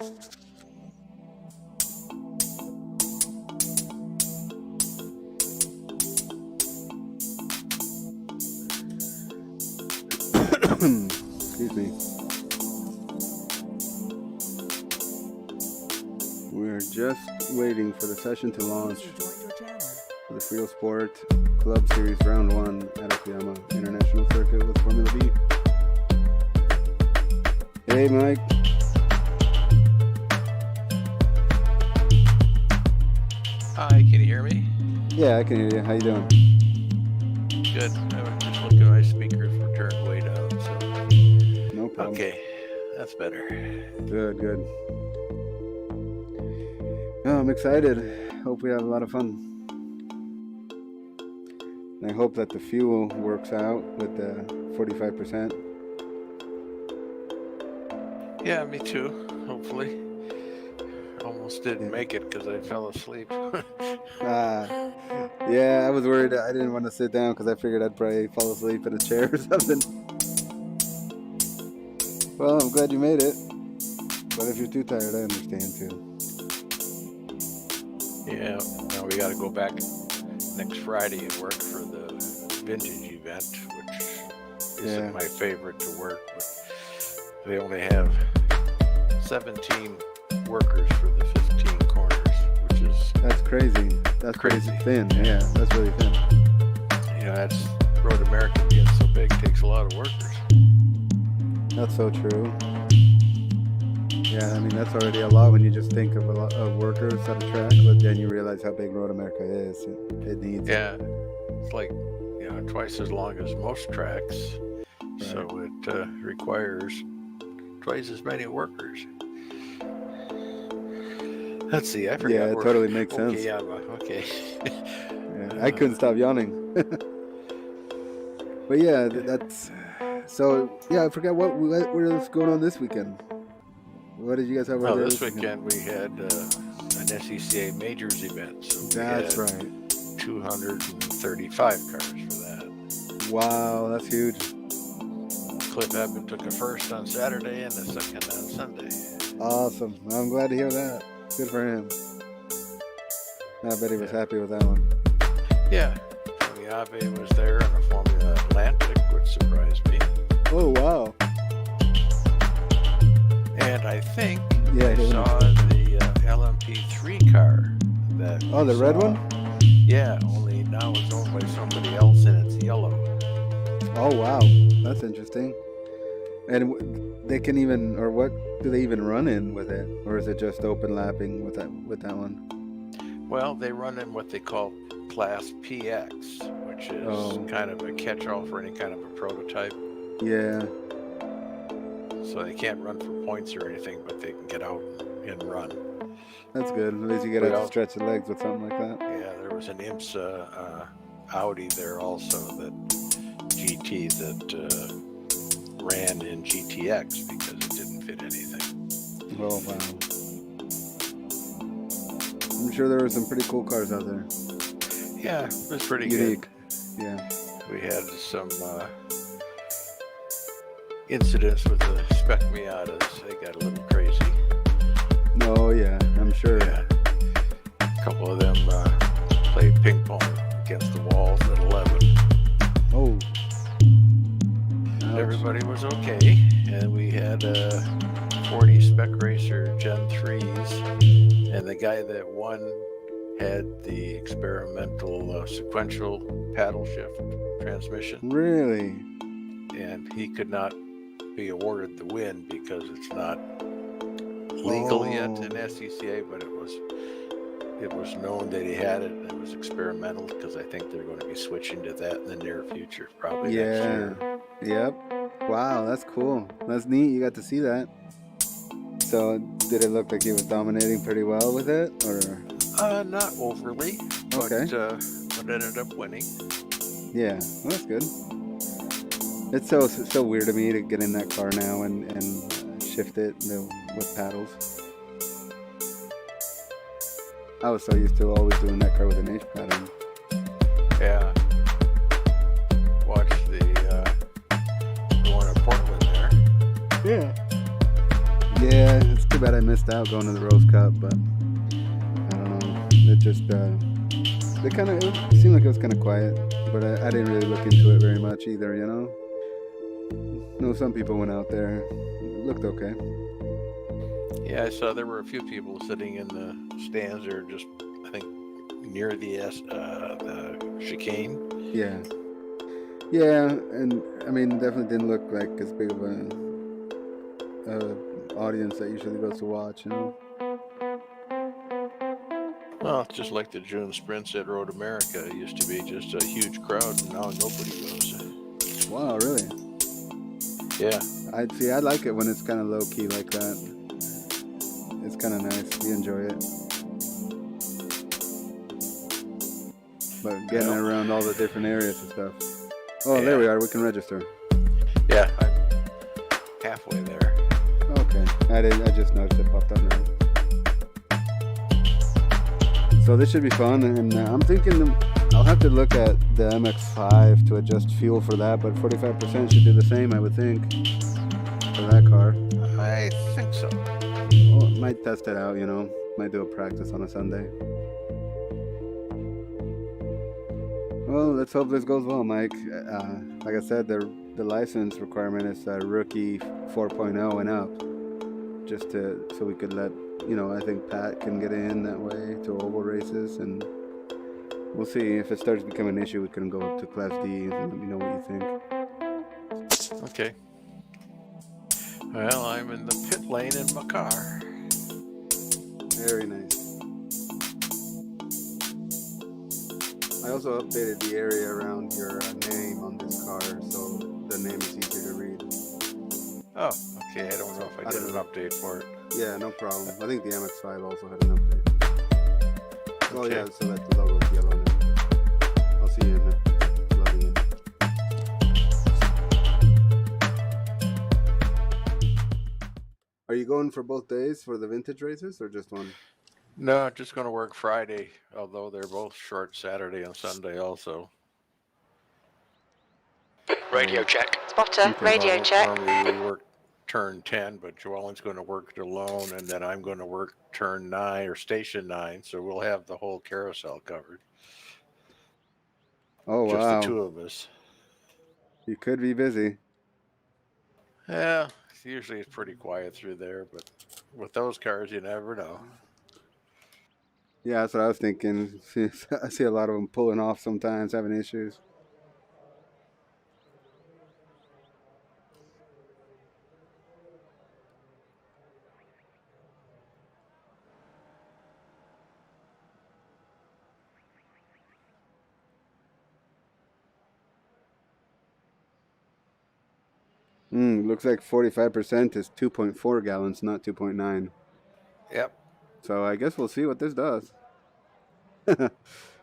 Excuse me. We're just waiting for the session to launch for the Fritosport Club Series Round 1 at Okayama International Circuit with Formula B. Hey, Mike. Hi, can you hear me? Yeah, I can hear you. How you doing? Good. I was just looking at my speakers were turned way down, so. No problem. Okay, that's better. Good, good. Oh, I'm excited. Hope we have a lot of fun. And I hope that the fuel works out with the 45%. Yeah, me too, hopefully. Almost didn't make it because I fell asleep. Yeah, I was worried. I didn't want to sit down because I figured I'd probably fall asleep in a chair or something. Well, I'm glad you made it. But if you're too tired, I understand too. Yeah, now we got to go back next Friday and work for the vintage event, which isn't my favorite to work, but they only have 17 workers for the 15 corners, which is... That's crazy. That's crazy thin. Yeah, that's really thin. You know, that's Road America being so big takes a lot of workers. That's so true. Yeah, I mean, that's already a lot when you just think of a lot of workers at a track, but then you realize how big Road America is. It needs... Yeah, it's like, you know, twice as long as most tracks, right. So it requires twice as many workers. Let's see, I forgot. Yeah, it totally makes sense. Okay, okay. Yeah, I couldn't stop yawning. But yeah, that's... So, yeah, I forgot what else going on this weekend. What did you guys have? This weekend we had an SCCA Majors event. So that's right. 235 cars for that. Wow, that's huge. Cliff Evans took a first on Saturday and a second on Sunday. Awesome. I'm glad to hear that. Good for him. I bet he was happy with that one. Yeah. Tony Ave was there on a Formula Atlantic, which surprised me. Oh, wow. And I think I saw the LMP3 car. The red one? Yeah, only now it's owned by somebody else and it's yellow. Oh, wow. That's interesting. And they can even, or what do they even run in with it? Or is it just open lapping with that one? Well, they run in what they call Class PX, which is kind of a catch-all for any kind of a prototype. Yeah. So they can't run for points or anything, but they can get out and run. That's good. At least you get out to stretch the legs with something like that. Yeah, there was an IMSA Audi there also, that GT that ran in GTX because it didn't fit anything. Oh, wow. I'm sure there were some pretty cool cars out there. Yeah, it was pretty unique. Good. Yeah. We had some incidents with the Spec Miatas. They got a little crazy. Oh, yeah, I'm sure. Yeah. A couple of them played ping pong against the walls at 11. Oh. Everybody was okay, and we had 40 Spec Racer Gen 3s, and the guy that won had the experimental sequential paddle shift transmission. Really? And he could not be awarded the win because it's not legal yet in SCCA, but it was known that he had it, and it was experimental because I think they're going to be switching to that in the near future, probably next year. Yep. Wow, that's cool. That's neat. You got to see that. So, did it look like he was dominating pretty well with it, or? Not overly, but ended up winning. Yeah, well, that's good. It's so weird to me to get in that car now and shift it with paddles. I was so used to always doing that car with an H pattern. Yeah. Watch the one in Portland there. Yeah. Yeah, it's been bad I missed out going to the Rose Cup, but I don't know. It just it seemed like it was kind of quiet, but I didn't really look into it very much either. You know. No, some people went out there. It looked okay. Yeah, I saw there were a few people sitting in the stands there, just I think near the chicane. Yeah. Yeah, and I mean, definitely didn't look like as big of a audience that usually goes to watch, you know. Well, it's just like the June sprints at Road America. It used to be just a huge crowd, and now nobody goes. Wow, really? Yeah. I like it when it's kind of low key like that. It's kind of nice. You enjoy it. But getting around all the different areas and stuff. Oh, yeah. There we are. We can register. Yeah, I'm halfway there. Okay. I just noticed it popped up now. So this should be fun, and I'm thinking I'll have to look at the MX-5 to adjust fuel for that, but 45% should do the same, I would think, for that car. I think so. Well, might test it out, you know. Might do a practice on a Sunday. Well, let's hope this goes well, Mike. Like I said, the license requirement is rookie 4.0 and up, just so we could let, you know, I think Pat can get in that way to oval races, and we'll see. If it starts to become an issue, we can go up to Class D and let me know what you think. Okay. Well, I'm in the pit lane in my car. Very nice. I also updated the area around your name on this car, so the name is easier to read. Oh, okay. I don't know if I did an update for it. Yeah, no problem. I think the MX-5 also had an update. Oh, yeah, so that the logo is yellow now. I'll see you in there. Loving it. Are you going for both days for the vintage races or just one? No, just going to work Friday, although they're both short Saturday and Sunday also. Radio check. Spotter, okay. Radio check. Normally we work turn 10, but Joellen's going to work it alone, and then I'm going to work turn 9 or station 9, so we'll have the whole carousel covered. Oh, just wow. Just the two of us. You could be busy. Yeah, usually it's pretty quiet through there, but with those cars, you never know. Yeah, that's what I was thinking. I see a lot of them pulling off sometimes, having issues. Looks like 45% is 2.4 gallons, not 2.9. Yep. So I guess we'll see what this does.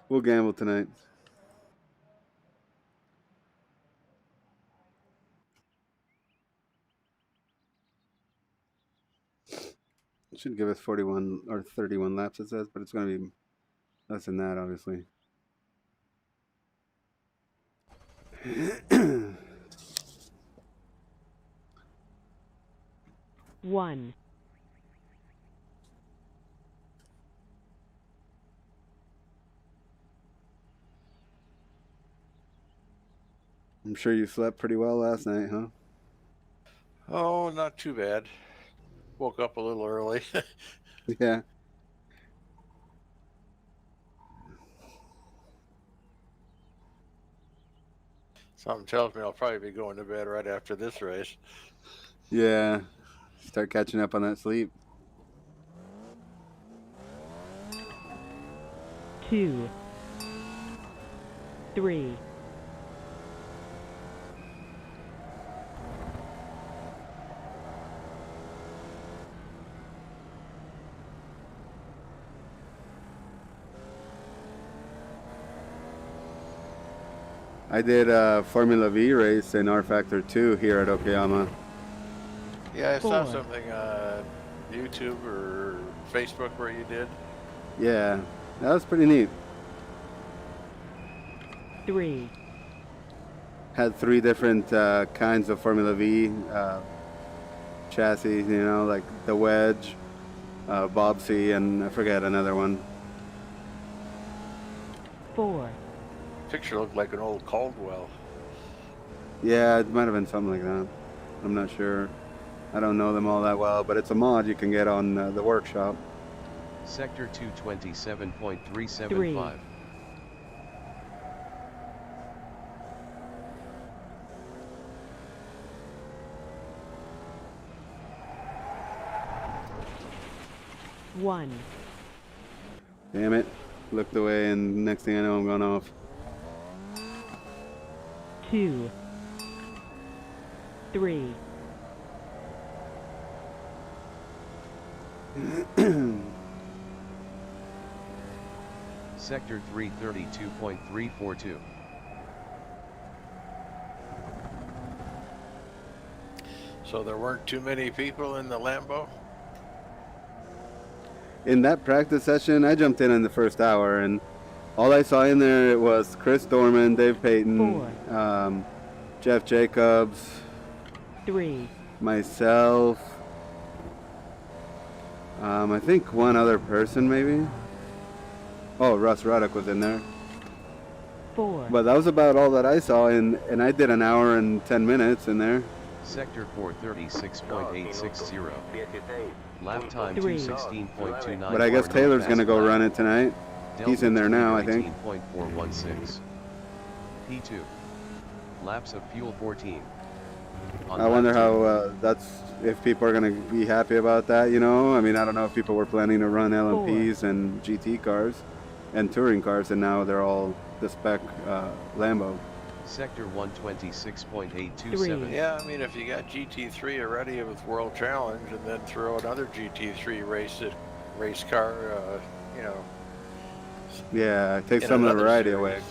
We'll gamble tonight. It should give us 41 or 31 laps, it says, but it's going to be less than that, obviously. One. I'm sure you slept pretty well last night, huh? Oh, not too bad. Woke up a little early. Yeah. Something tells me I'll probably be going to bed right after this race. Yeah. Start catching up on that sleep. 2, 3. I did a Formula V race in R Factor 2 here at Okayama. Yeah, I saw something on YouTube or Facebook where you did. Yeah, that was pretty neat. 3. Had 3 different kinds of Formula V chassis, you know, like the wedge, Bobsy, and I forget another one. 4, Picture looked like an old Caldwell. Yeah, it might have been something like that. I'm not sure. I don't know them all that well, but it's a mod you can get on the workshop. Sector 227.375. 1, Damn it. Looked away, and next thing I know, I'm going off. 2, 3, Sector 332.342. So there weren't too many people in the Lambo? In that practice session, I jumped in the first hour, and all I saw in there was Chris Dorman, Dave Payton, Jeff Jacobs, 3, myself, I think one other person maybe. Oh, Russ Ruddock was in there. 4, But that was about all that I saw, and I did an hour and 10 minutes in there. Sector 436.860. Lap time 3. 216.29. But I guess Taylor's going to go run it tonight. He's in there now, I think. 18.416. P2. Laps of fuel 14. On I lap wonder 2, how if people are going to be happy about that, you know? I mean, I don't know if people were planning to run LMPs and GT cars and touring cars, and now they're all the spec Lambo. Sector 126.827. 3. Yeah, I mean, if you got GT3 already with World Challenge and then throw another GT3 race car, you know. Yeah, take in some of the another variety series. away.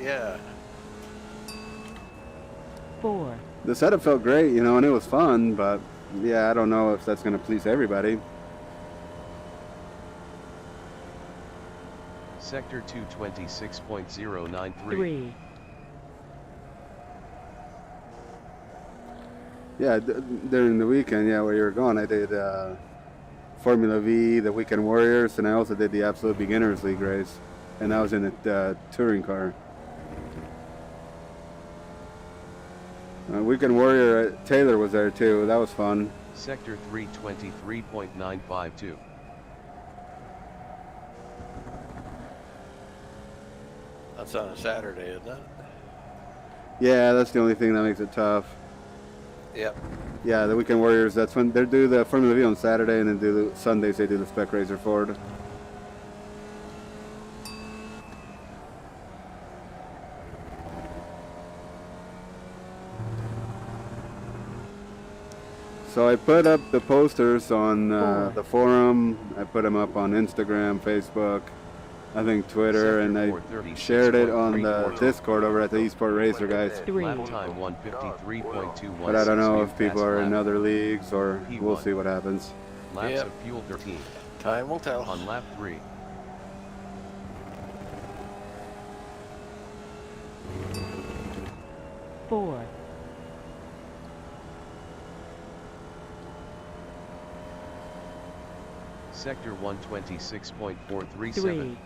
Yeah. 4, The setup felt great, you know, and it was fun, but yeah, I don't know if that's going to please everybody. Sector 226.093. 3, Yeah, during the weekend, yeah, where you were gone, I did Formula V, the Weekend Warriors, and I also did the Absolute Beginners League race, and I was in a touring car. Weekend Warrior, Taylor was there too. That was fun. Sector 323.952. That's on a Saturday, isn't it? Yeah, that's the only thing that makes it tough. Yep. Yeah, the Weekend Warriors, that's when they do the Formula V on Saturday, and then do the Sundays they do the Spec Racer Ford. So I put up the posters on the forum. I put them up on Instagram, Facebook, I think Twitter, and I shared it on the Discord over at the Esport Racer guys. 3, Lap time 153.216. But I don't know if We've people passed are in lap. other leagues, or we'll P1. see what happens. Laps Yep. of fuel 13. Time will tell. On lap 3. Four, Sector 126.437. 3,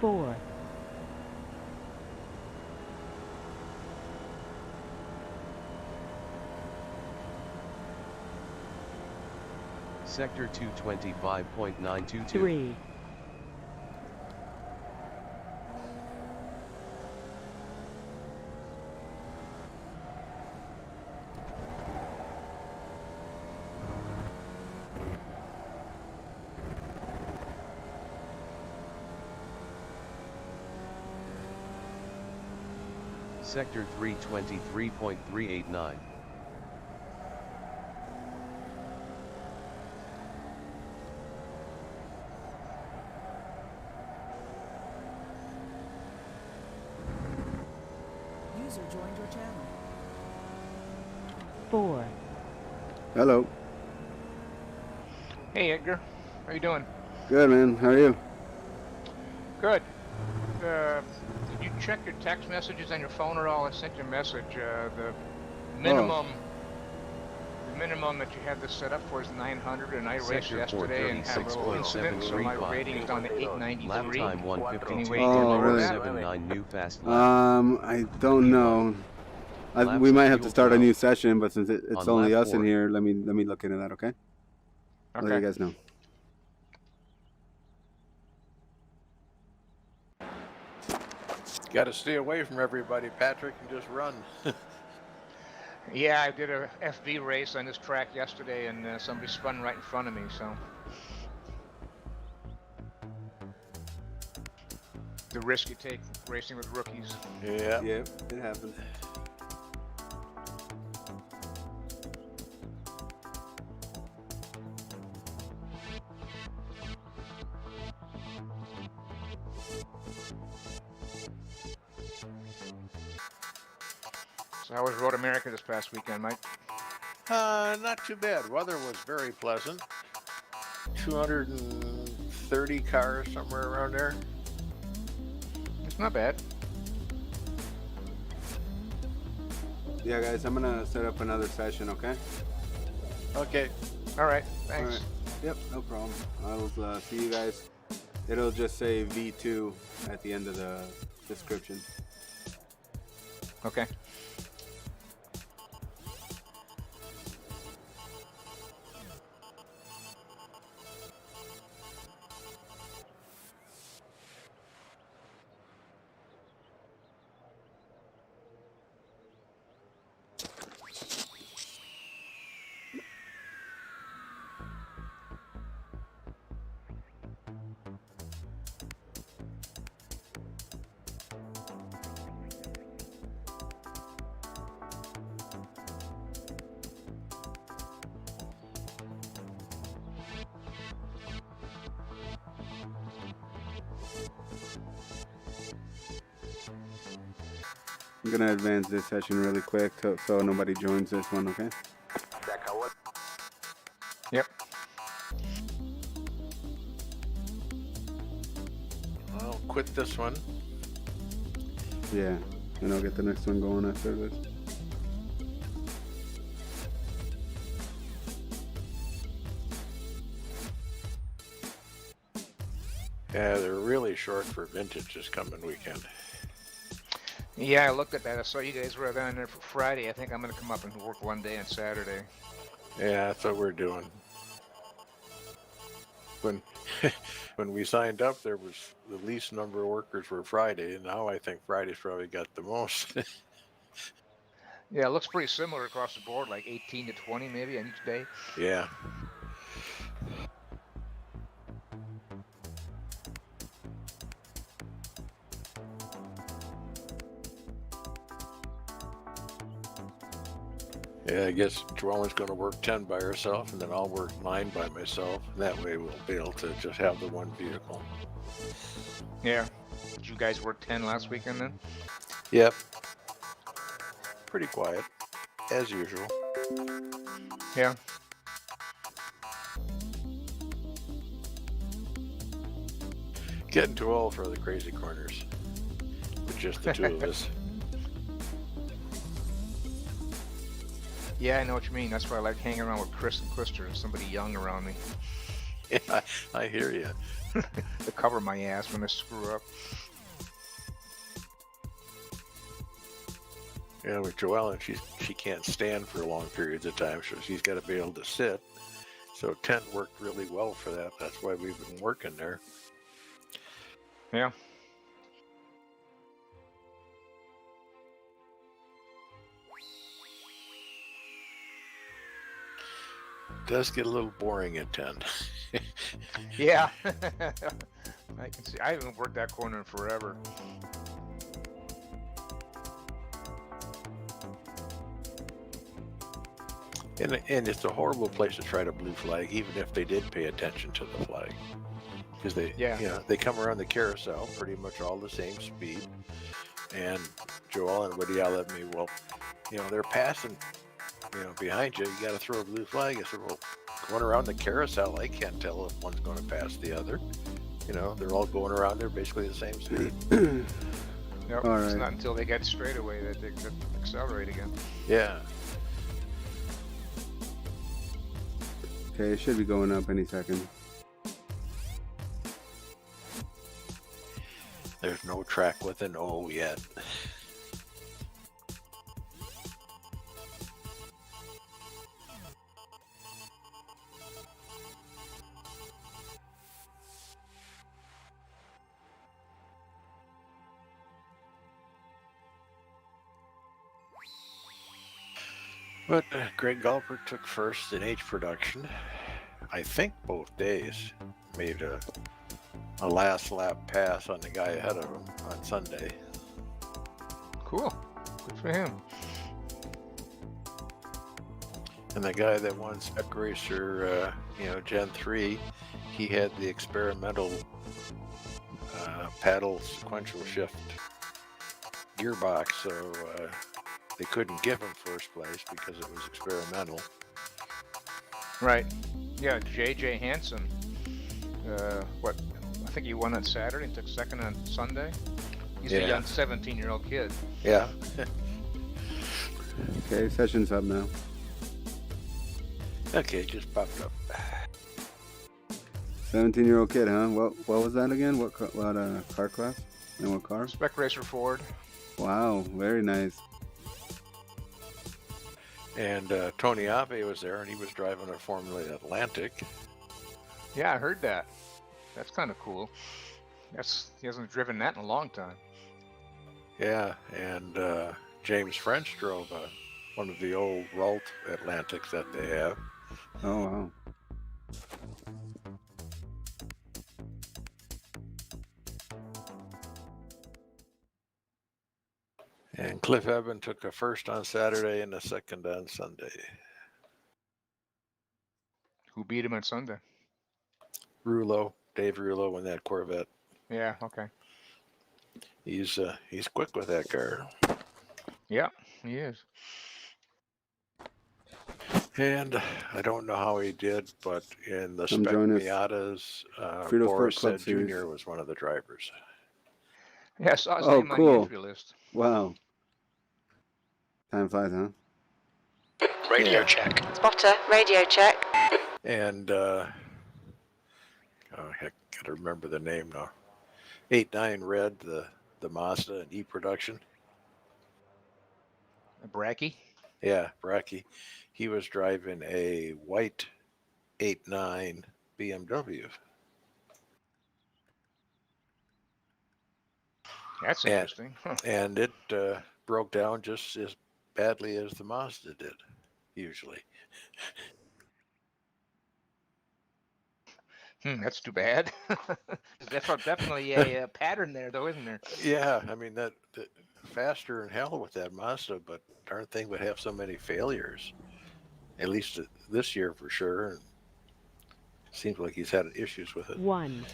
four, Sector 225.922. 3, Sector 323.389. User joined your channel. 4, Hello. Hey Edgar, how you doing? Good, man. How are you? Good. Did you check your text messages on your phone at all? I sent you a message. The minimum that you had this set up for is 900, and I raced Sector yesterday and had a little incident, so my 436.735. rating is down to 893. Lap time Anyway, 152. Oh, really? 79 new fast lap. I don't know. Laps We might of have to fuel start a new 12. session, but since it's On only lap us in 4. here, let me look into that. Okay. I'll let you Okay. guys know. Got to stay away from everybody, Patrick, and just run. Yeah, I did a FV race on this track yesterday, and somebody spun right in front of me, so. The risk you take racing with rookies. Yeah. Yep, it happens. So how was Road America this past weekend, Mike? Not too bad. Weather was very pleasant. 230 cars, somewhere around there. It's not bad. Yeah, guys, I'm gonna set up another session. Okay. Okay. All right, thanks. All right. Yep, no problem. I'll see you guys. It'll just say V2 at the end of the description. Okay. I'm gonna advance this session really quick so nobody joins this one. Okay. Yep. I'll quit this one. Yeah, and I'll get the next one going after this. Yeah, they're really short for vintage this coming weekend. Yeah, I looked at that. I saw you guys were down there for Friday. I think I'm going to come up and work one day on Saturday. Yeah, that's what we're doing. When when we signed up, there was the least number of workers were Friday, and now I think Friday's probably got the most. Yeah, it looks pretty similar across the board, like 18 to 20 maybe on each day. Yeah. Yeah, I guess Joellen's going to work 10 by herself, and then I'll work 9 by myself. That way we'll be able to just have the one vehicle. Yeah. Did you guys work 10 last weekend then? Yep. Pretty quiet, as usual. Yeah. Getting too old for the crazy corners. With just the two of us. Yeah, I know what you mean. That's why I like hanging around with Chris and Clister and somebody young around me Yeah, I hear you. to cover my ass when I screw up. Yeah, with Joellen, she can't stand for long periods of time, so she's got to be able to sit. So tent worked really well for that. That's why we've been working there. Yeah. It does get a little boring at 10. Yeah. I can see. I haven't worked that corner in forever. And it's a horrible place to try to blue flag, even if they did pay attention to the flag. Because they come around the carousel pretty much all the same speed. And Joellen would yell at me, well, they're passing, behind you. You got to throw a blue flag. I said, well, going around the carousel, I can't tell if one's going to pass the other. You know, they're all going around there basically the same speed. Nope, All it's right. not until they get straightaway that they could accelerate again. Yeah. Okay, it should be going up any second. There's no track with an O yet. But Greg Galper took first in H production. I think both days. Made a last lap pass on the guy ahead of him on Sunday. Cool. Good for him. And the guy that won Spec Racer, Gen 3, he had the experimental paddle sequential shift gearbox, so they couldn't give him first place because it was experimental. Right. Yeah, J.J. Hansen. I think he won on Saturday and took second on Sunday. He's a Yeah. young 17-year-old kid. Yeah. Okay, session's up now. Okay, just popped up. 17-year-old kid, huh? What was that again? What car class? And what car? Spec Racer Ford. Wow, very nice. And Tony Ave was there, and he was driving a Formula Atlantic. Yeah, I heard that. That's kind of cool. He hasn't driven that in a long time. Yeah, and James French drove one of the old Ralt Atlantics that they have. Oh, wow. And Cliff Eben took a first on Saturday and a second on Sunday. Who beat him on Sunday? Dave Rulo in that Corvette. Yeah, okay. He's quick with that car. Yeah, he is. And I don't know how he did, but in the Spec enjoying this Miatas, Fritosport Boris Club said Series. Jr. was one of the drivers. Yeah, I saw his Oh, name on cool. the entry list. Wow. Time flies, huh? Radio check. Spotter, radio check. And I gotta remember the name now. 89 Red, the Mazda and E production. Bracky. Yeah, Bracky. He was driving a white 89 BMW. That's interesting. Huh. And it broke down just as badly as the Mazda did, usually. That's too bad. There's definitely a pattern there, though, isn't there? Yeah, I mean, that faster than hell with that Mazda, but darn thing would have so many failures. At least this year for sure. And seems like he's had issues with it. 1,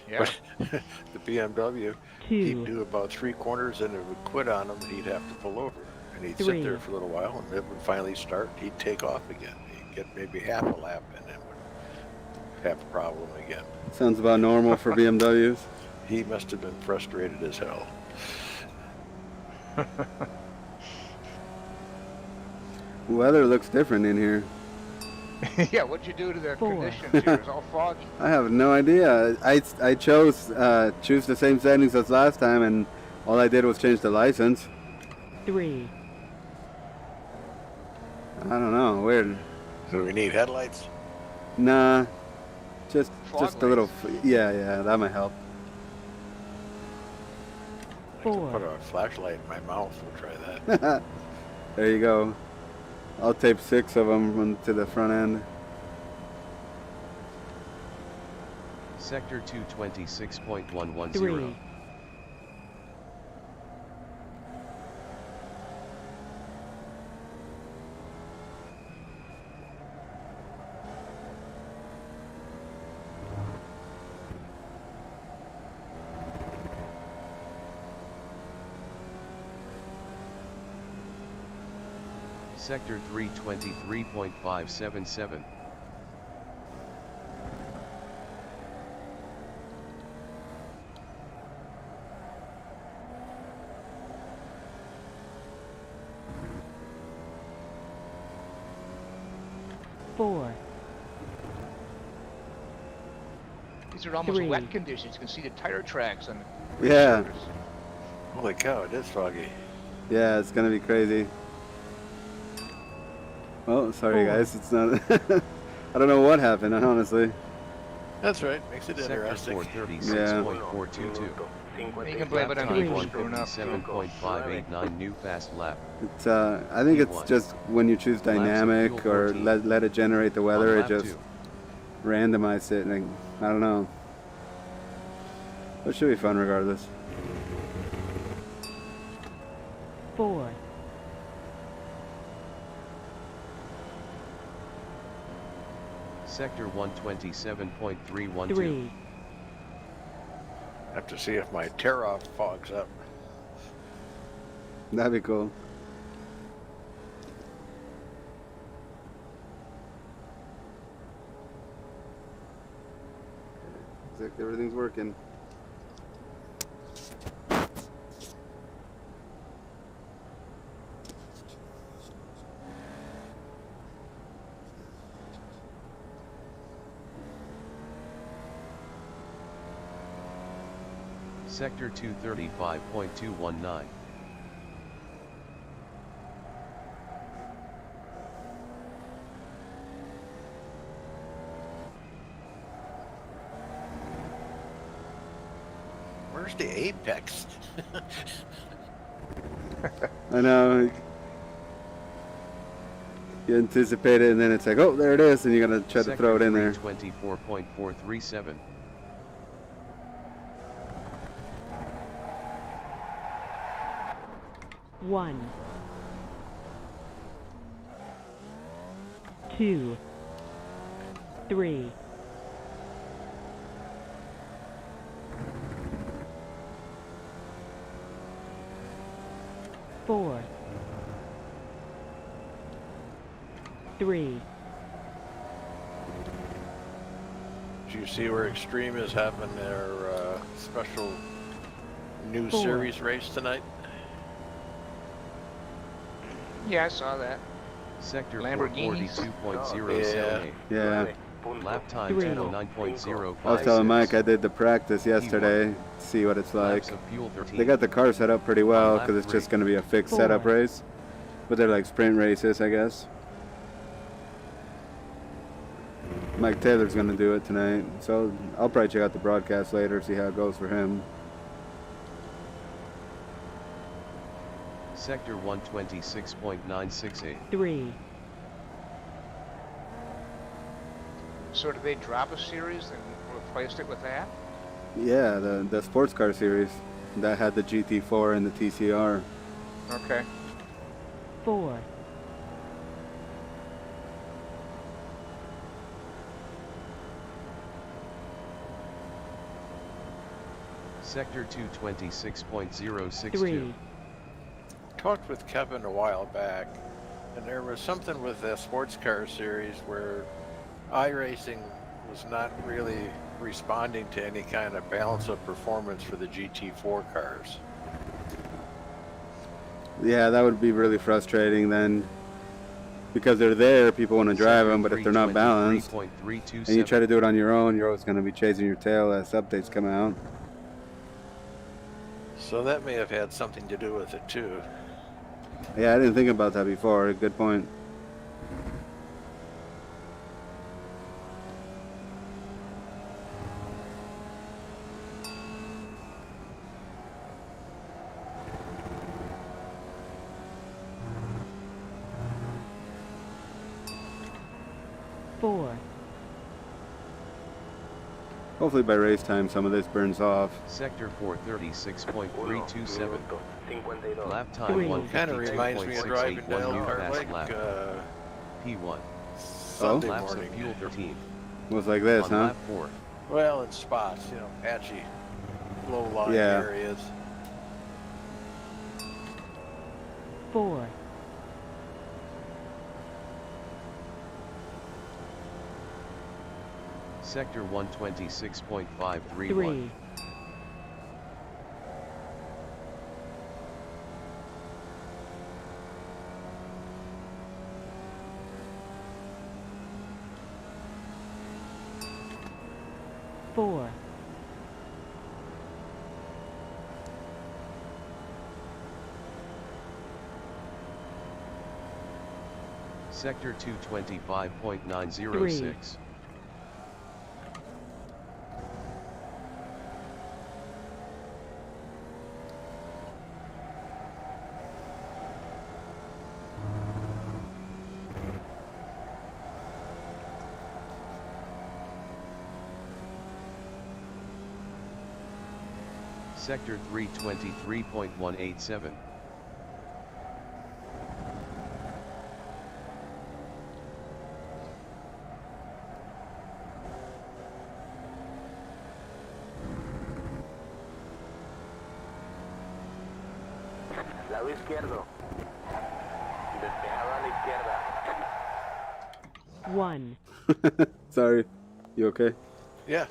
Yeah. But the BMW, 2, he'd do about 3 corners and it would quit on him and he'd have to pull over. And he'd 3. sit there for a little while and it would finally start. He'd take off again. He'd get maybe half a lap and then would have a problem again. Sounds about normal for BMWs. He must have been frustrated as hell. Weather looks different in here. Yeah, what'd you do to the 4. conditions here? It's all foggy. I have no idea. I chose choose the same settings as last time, and all I did was change the license. 3, I don't know. Weird. Do we need headlights? Nah, just Fog a little. lights. Yeah, that might help. I can 4. put a flashlight in my mouth. We'll try that. There you go. I'll tape 6 of them to the front end. Sector 226.110. 3, Sector 323.577. 4, These are almost 3. wet conditions. You can see the tire tracks on the Yeah. surface. Holy cow, it is foggy. Yeah, it's gonna be crazy. Oh, sorry 4. guys, it's not. I don't know what happened, honestly. That's right, makes it Sector interesting. 436.422. You can blame it on Three. people screwing up. 157.589 new fast lap. It's I think it's P1. just when you choose dynamic fuel or 14. let it generate the weather, On it lap just 2. randomize it. And I don't know. It should be fun regardless. 4, Sector 127.312. 3, Have to see if my tear-off fogs up. That'd be cool. Looks like everything's working. Sector 235.219. Where's the apex? I know. You anticipate it, and then it's like, oh, there it is, and you gotta try to throw it in there. 24.437. One, 2, 3, 4, 3, Do you see where Extreme is having their special new 4. series race tonight? Yeah, I saw that. Sector Lamborghinis. 442.078. Yeah. Lap time 3. 10:09.056. I was telling Mike I did the practice yesterday. See what it's like. Laps of fuel 13. They got the car set up pretty well lap because it's just 3. going to be a fixed 4. setup race. But they're like sprint races, I guess. Mike Taylor's going to do it tonight. So I'll probably check out the broadcast later, see how it goes for him. Sector 126.968. 3, So did they drop a series and replaced it with that? Yeah, the sports car series that had the GT4 and the TCR. Okay. 4, Sector 226.062. 3, Talked with Kevin a while back, and there was something with the sports car series where iRacing was not really responding to any kind of balance of performance for the GT4 cars. Yeah, that would be really frustrating then. Because they're there, people want to drive them, but if they're not balanced, and you try to do it on your own, you're always going to be chasing your tail as updates come out. So that may have had something to do with it too. Yeah, I didn't think about that before. Good point. four, Hopefully by race time some of this burns off. Sector 436.327. Lap time Three. 152.681 Kind of reminds me of driving down new Car fast Lake lap. P1. Sunday Laps morning. of fuel 13. Was like this, On huh? lap 4. Well, in spots, you know, patchy, low-lying Yeah. areas. four, Sector 126.531. three, 4, Sector 225.906. Sector 323.187. Lado izquierdo. Despejado a la izquierda. 1, Sorry. You okay? Yeah,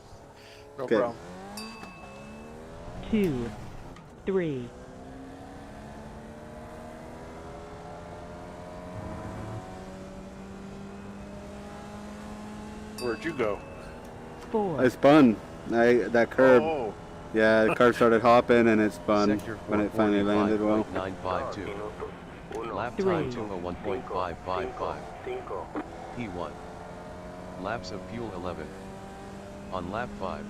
no Okay. problem. 2, 3, Where'd you go? 4, I spun. That curb. Oh, Yeah, the car started hopping and it spun Sector when it finally landed well. 445.952. Uno. Lap 3. time 201.555. Cinco. P1. Laps of fuel 11. On lap 5.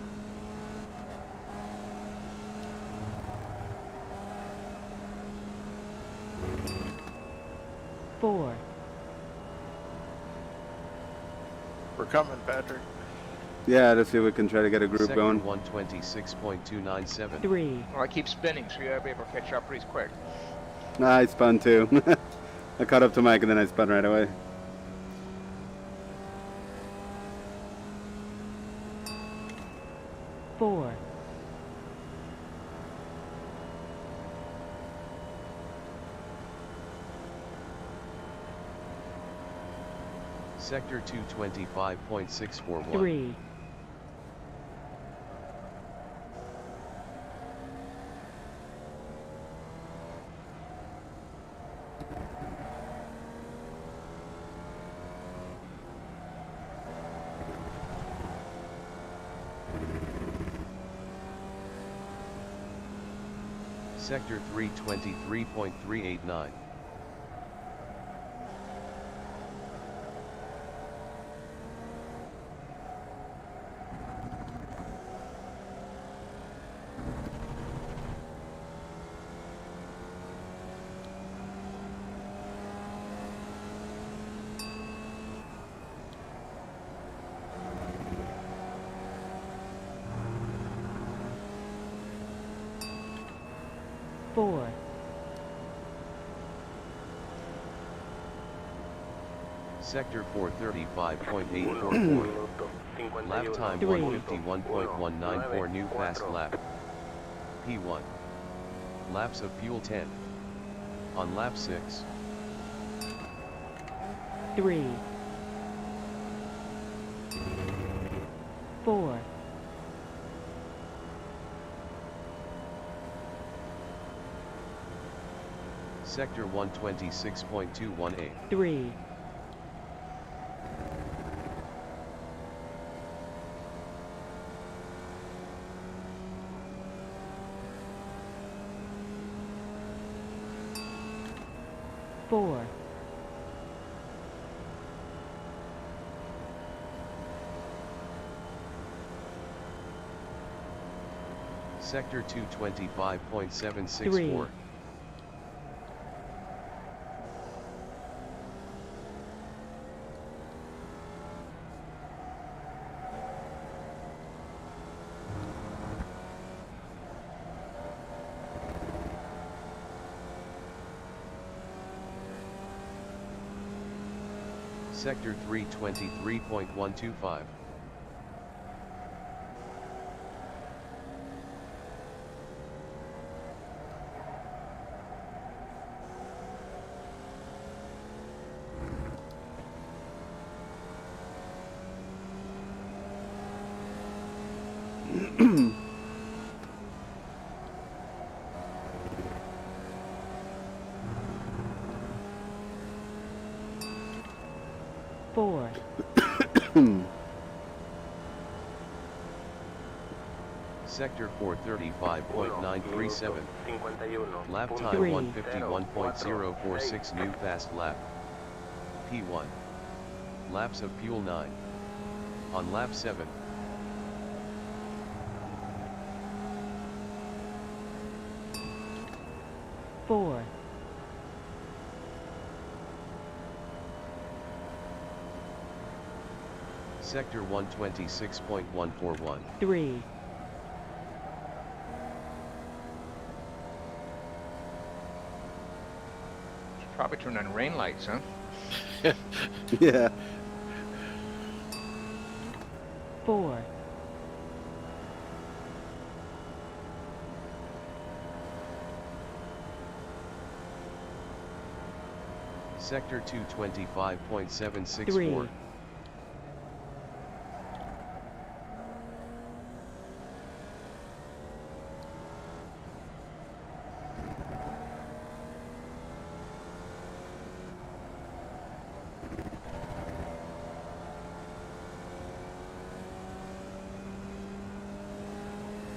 four, we're coming, Patrick. Yeah, let's see if we can try to get a group Sector going. 126.297. 3, Well, I keep spinning, so you gotta be able to catch up pretty quick. Nah, I spun too. I caught up to Mike and then I spun right away. four, Sector 225.641. 3, Sector 323.389. four, Sector 435.844. Lap time 3. 151.194 new fast lap. P1. Laps of fuel 10. On lap 6. 3, 4, Sector 126.218. 3, four, Sector 225.764. 3. Sector 323.125. Sector 435.937. 51. Lap time 3. 151.046 new fast lap. P1. Laps of fuel 9. On lap 7. Four. Sector 126.141. 3. Should probably turn on rain lights, huh? Yeah. 4. Sector 225.764. 3.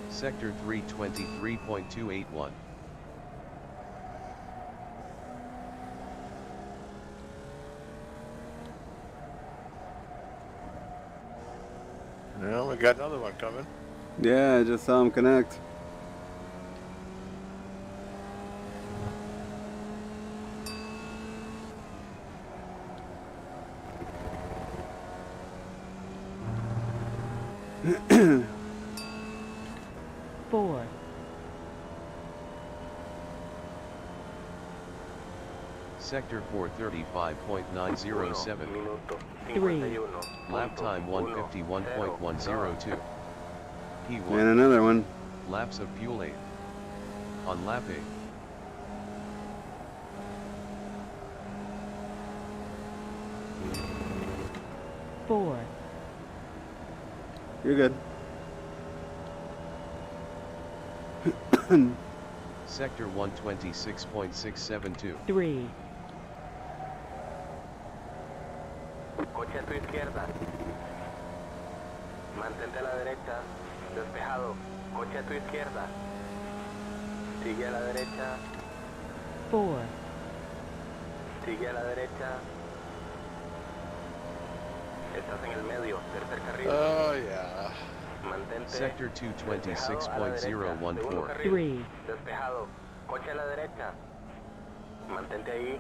Sector 323.281. Well, we got another one coming. Yeah, I just saw him connect. Four. Sector 435.907. Minuto 3. 51. Lap time 151.102. And P1. another one. Laps of fuel 8. On lap 8. Four. You're good. Sector 126.672. 3. Coche a tu izquierda. Mantente a la derecha. Despejado. Coche a tu izquierda. Sigue a la derecha. 4. Sigue a la derecha. Estás en el medio. Tercer carril. Oh, yeah. Mantente. Sector despejado a la derecha. Segundo 226.014. carril. 3. Despejado. Coche a la derecha. Mantente ahí.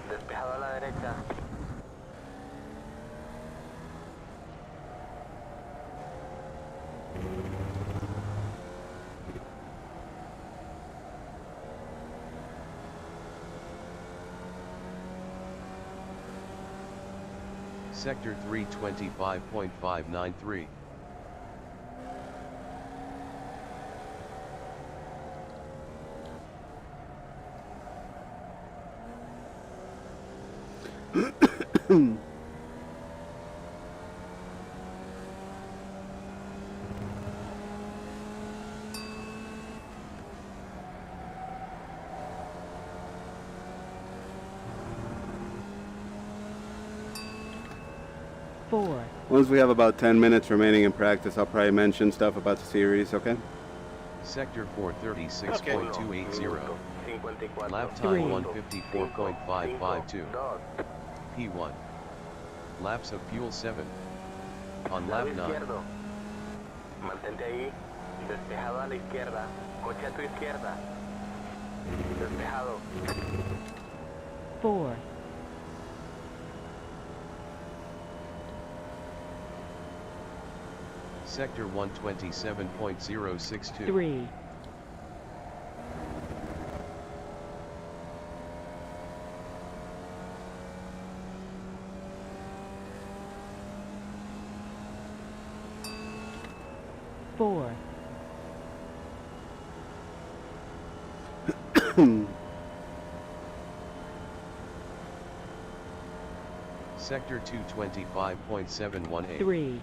Despejado a la derecha. Sector 325.593. Four. Once we have about 10 minutes remaining in practice, I'll probably mention stuff about the series, okay? Sector 436.280. 54. Lap Three. time 154.552. Dos. P1. Laps of fuel 7. On Lado lap 9. izquierdo. Mantente ahí. Despejado a la izquierda. Coche a tu izquierda. Despejado. 4. Sector 127.062. 3. Four. Sector 225.718. 3.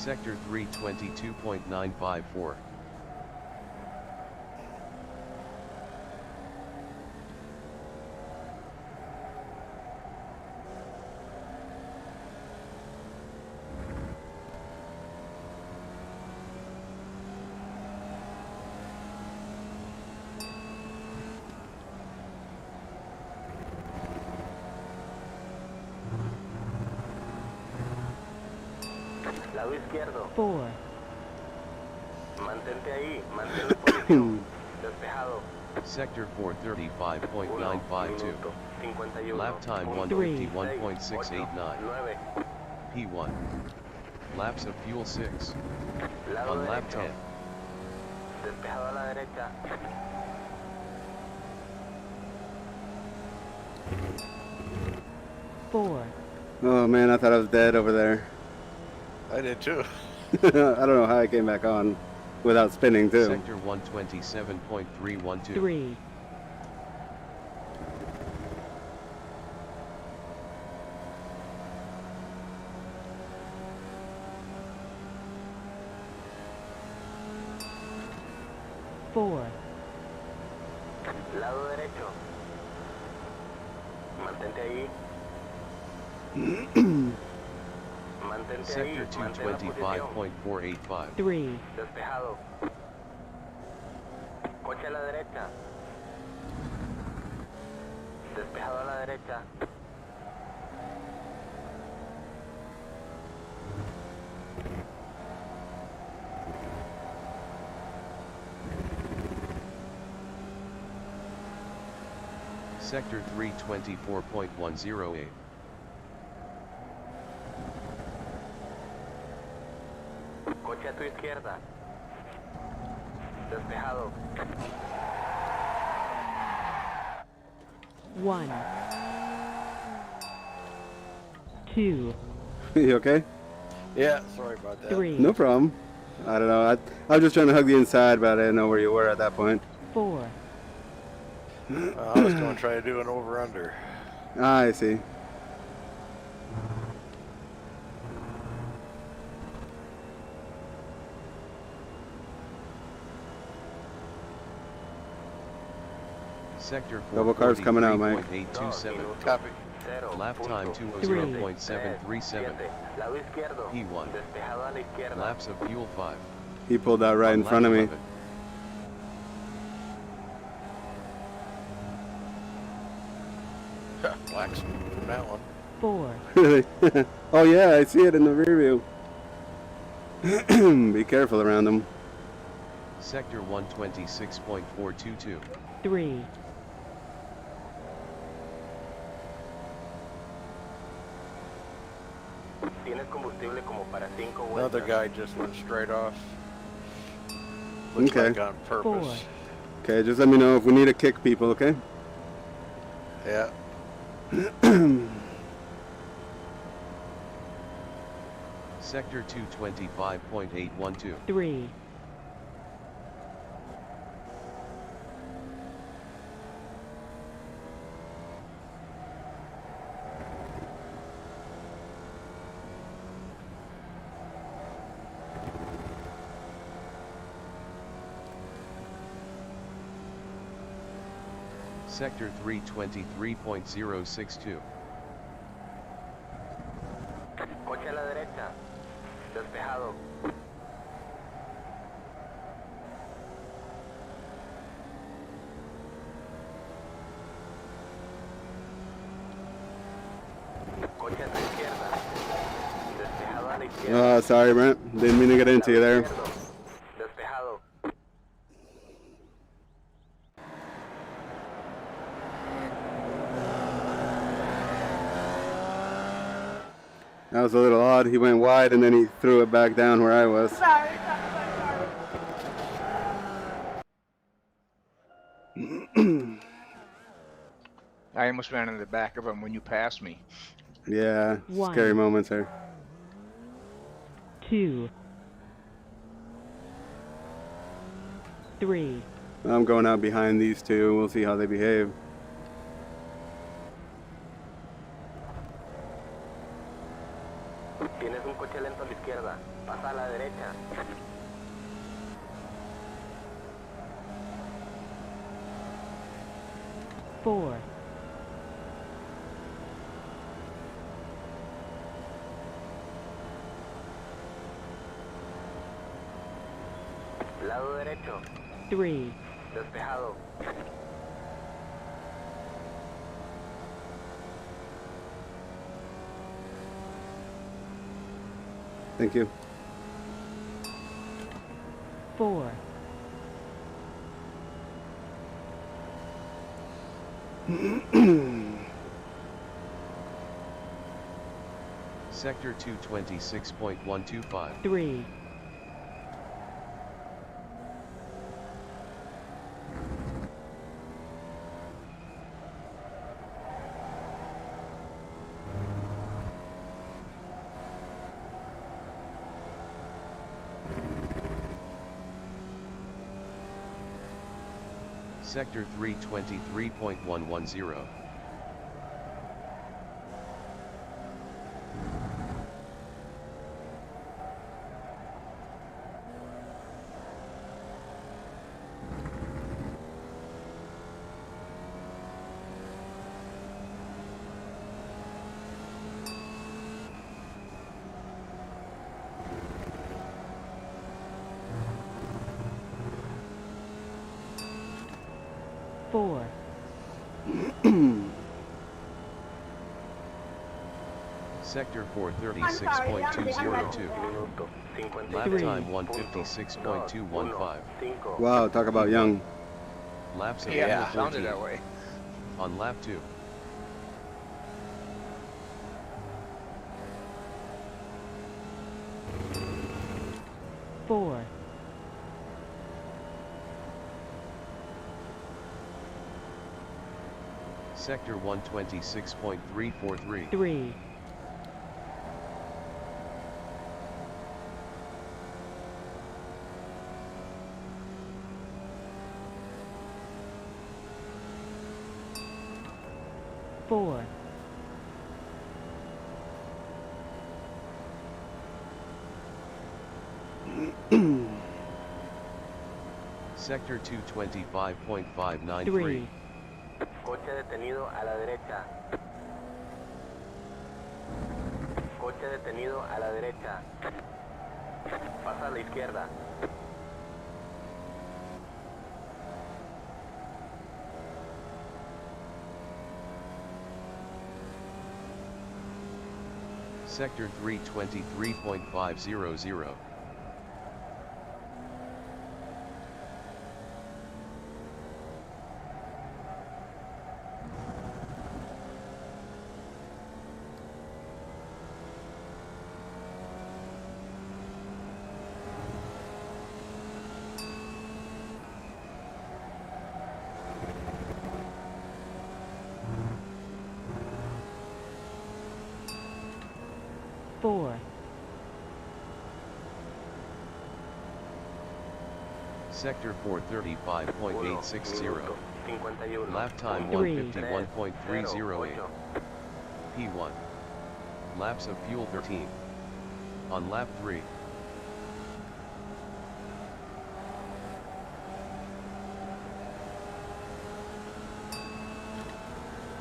Sector 322.954. Lado izquierdo. 4, Mantente ahí. Mantén la posición. Despejado. Sector 1 435.952. minuto 51. Lap time 151.689. 9. P1. Laps of fuel 6. Lado On lap derecho. 10. Despejado a la derecha. 4, Oh man, I thought I was dead over there. I did too. I don't know how I came back on without spinning too. Sector 127.312. 3, 4, Lado derecho. Mantente ahí. Mantente ahí. Sector Mantén la posición. 225.485. 3, Despejado. Coche a la derecha. Despejado a la derecha. Sector 324.108. Coche a tu izquierda. Despejado. 1, 2, You okay? Yeah, sorry about that. 3, No problem. I don't know. I was just trying to hug the inside, but I didn't know where you were at that point. 4, I was going to try to do an over-under. Ah, I see. Sector Double carbs coming out, Mike. 443.827. Copy. Lap time 3. 200.737. Lado izquierdo. P1. Despejado a la izquierda. Laps of fuel 5. He pulled out right On in front of lap me. 11. Blacks from that one. 4, Really? Oh yeah, I see it in the rear view. Be careful around them. Sector 126.422. 3, Tienes combustible como para 5 vueltas. Another guy just went straight off. Looks Okay. like on purpose. 4, Okay, just let me know if we need to kick people, okay? Yeah. Sector 225.812. 3, Sector 323.062. Coche a la derecha. Despejado. Coche a tu izquierda. Despejado a la izquierda. Oh, sorry, Brent. Didn't mean to get into you there. Izquierdo. Despejado. That was a little odd. He went wide and then he threw it back down where I was. I almost ran into the back of him when you passed me. Yeah, One. scary moments there. 2, 3, I'm going out behind these two. We'll see how they behave. Tienes un coche lento a la izquierda. izquierda. Pasa a la derecha. 4, Lado derecho. 3, Despejado. Thank you. 4, Sector 226.125. 3, Sector 323.110. four, Sector 436.202. Minuto. 56. Lap Three. time 156.215. 5. Wow, talk about young. Laps of Yeah, fuel sounded 14. that way. On lap 2. four, Sector 126.343. 3, four, Sector 225.593. 3, Coche detenido a la derecha. Coche detenido a la derecha. Pasa a la izquierda. Sector 323.500. four, Sector 435.860. Minuto. 51. Lap time Three. 151.308. P1. Laps of fuel 13. On lap 3.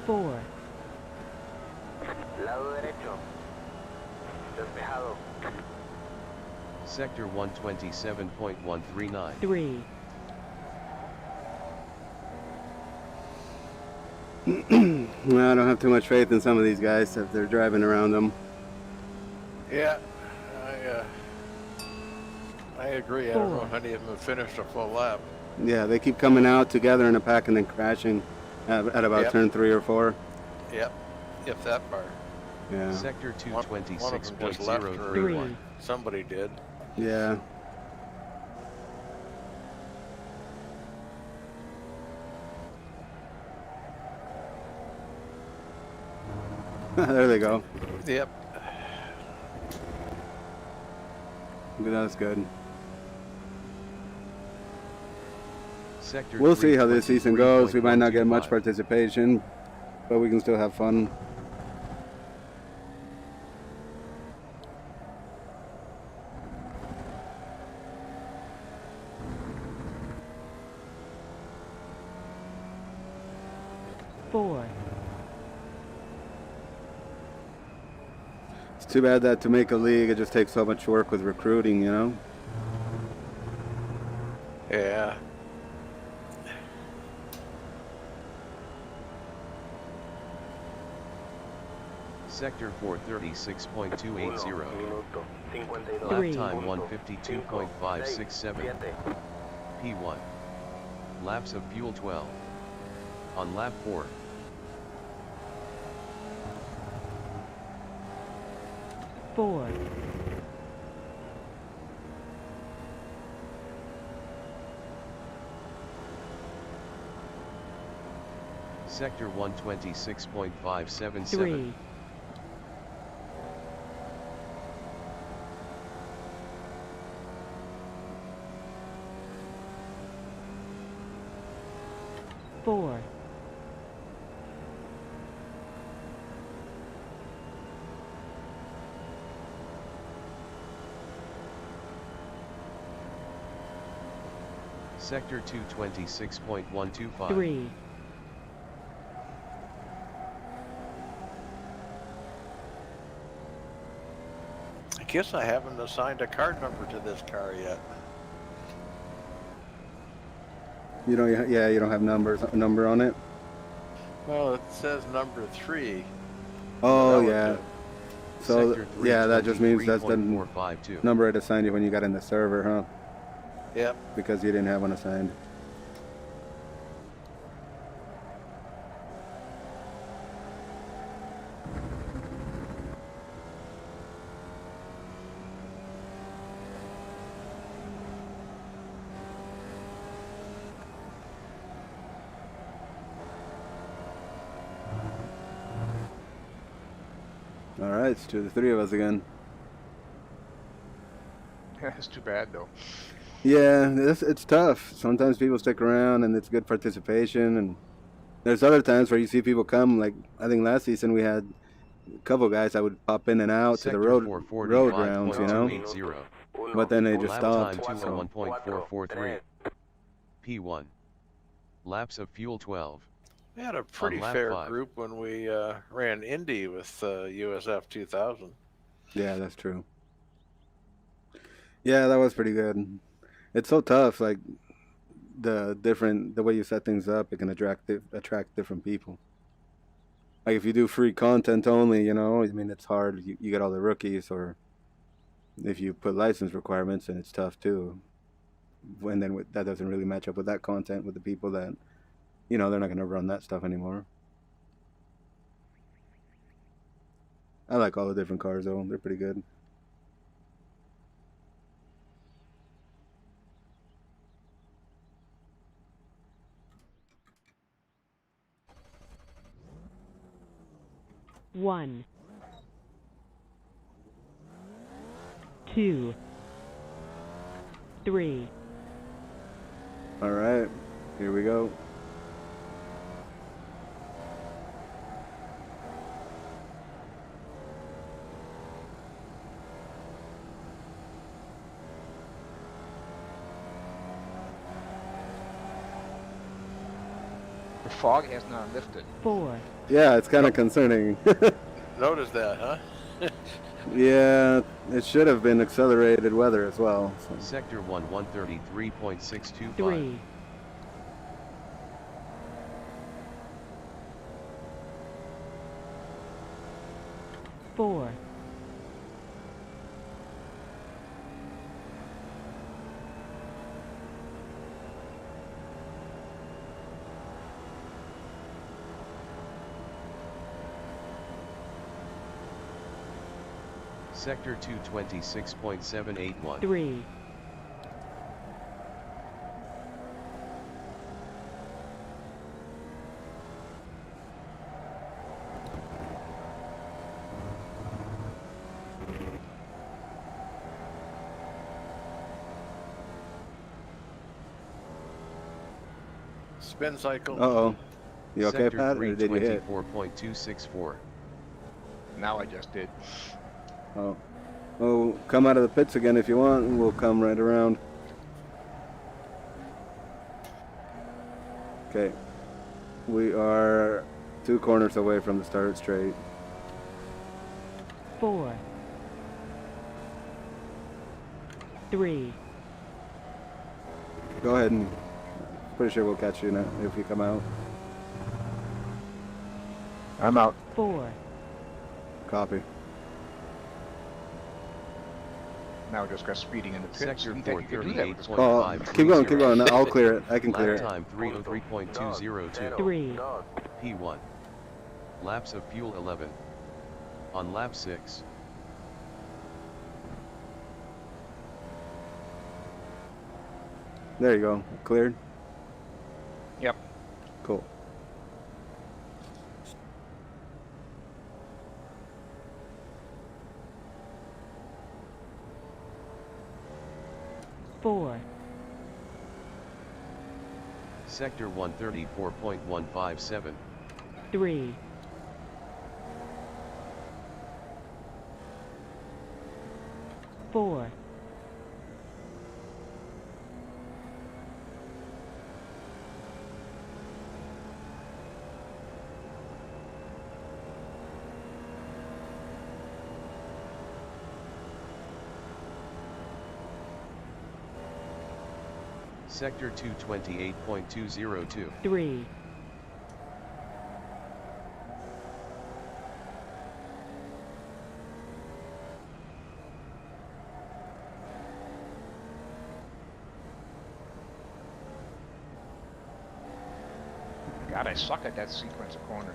four, Lado derecho. Despejado. Sector 127.139. 3, Well, I don't have too much faith in some of these guys if they're driving around them. Yeah, I agree. I don't know Four. if any of them have finished a full lap. Yeah, they keep coming out together in a pack and then crashing at about Yep. turn 3 or 4. Yep, if that part. Yeah, Sector One of them just left her. 226.031. Somebody did. yeah. There they go. Yep. That's good. Sector We'll see how this season goes. We might not get much 323.125. participation, but we can still have fun. 4, It's too bad that to make a league, it just takes so much work with recruiting, you know? Yeah. Sector 436.280. Minuto 52. Lap time 152.567. P1. Laps of fuel 12. On lap 4. 4, Sector 126.577. 3, 4, Sector 226.125. 3, I guess I haven't assigned a card number to this car yet. You don't, yeah, you don't have number on it? Well, it says number 3. Oh, That yeah. was So, Sector yeah, that just means that's the 323.452. number it assigned you when you got in the server, huh? Yep. Because you didn't have one assigned. Alright, it's to the three of us again. That's too bad, though. Yeah, it's tough. Sometimes people stick around and it's good participation, and there's other times where you see people come, like I think last season we had a couple guys that would pop in and out to the road rounds, you know, 445.280. but then they just Lap stopped. time So. 201.443. P1. Laps of fuel 12. We had a pretty lap fair 5. group when we ran Indy with USF 2000. Yeah, that's true. Yeah, that was pretty good. It's so tough, like the way you set things up, it can attract different people. Like if you do free content only, you know, I mean it's hard. You get all the rookies, or if you put license requirements, and it's tough too. And then that doesn't really match up with that content with the people that, you know, they're not gonna run that stuff anymore. I like all the different cars though; they're pretty good. One, 2, 3, All right, here we go. The fog has not lifted. 4, Yeah, it's kind of concerning. Notice that, huh? Yeah, it should have been accelerated weather as well. So. Sector 1 133.625. 3, 4, Sector 226.781. 3, Spin cycle. Uh-oh. You okay, Sector Pat, or did you hit? 324.264. Now I just did. Oh. Well, come out of the pits again if you want, and we'll come right around. Okay. We are 2 corners away from the start straight. 4, 3, Go ahead and pretty sure we'll catch you now if you come out. I'm out. 4, Copy. Now we just got speeding in the pits. Sector Didn't think you could do that with this car. Oh, keep going, keep going. I'll clear it. I can clear Lap it. time 303.202. 3, P1. Laps of fuel 11. On lap 6. There you go. Cleared. Yep. Cool. four, Sector 134.157. 3, 4, Sector 228.202. 3, God, I suck at that sequence of corners.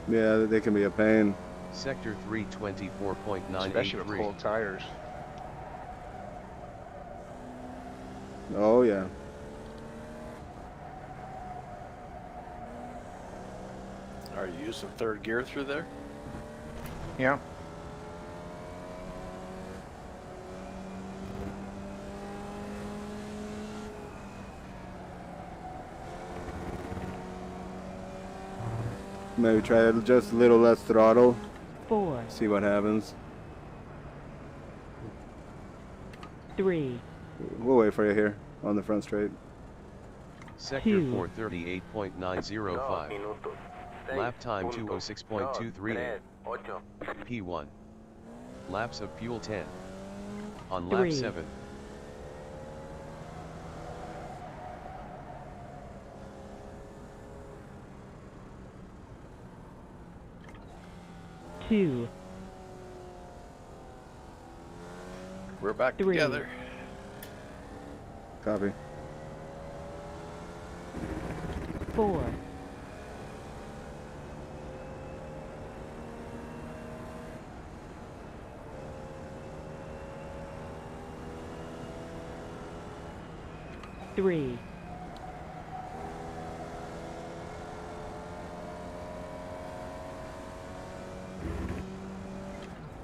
Yeah, they can be a pain. Sector Especially with 324.983. cold tires. Oh yeah. Are you using third gear through there? Yeah. Maybe try just a little less throttle. 4, See what happens. 3, We'll wait for you here on the front straight. Sector 2. 438.905. minutos. Lap time 206.238. 8. P1. Laps of fuel 10. On 3. lap 7. Two, We're back 3. together. Copy. 4, 3,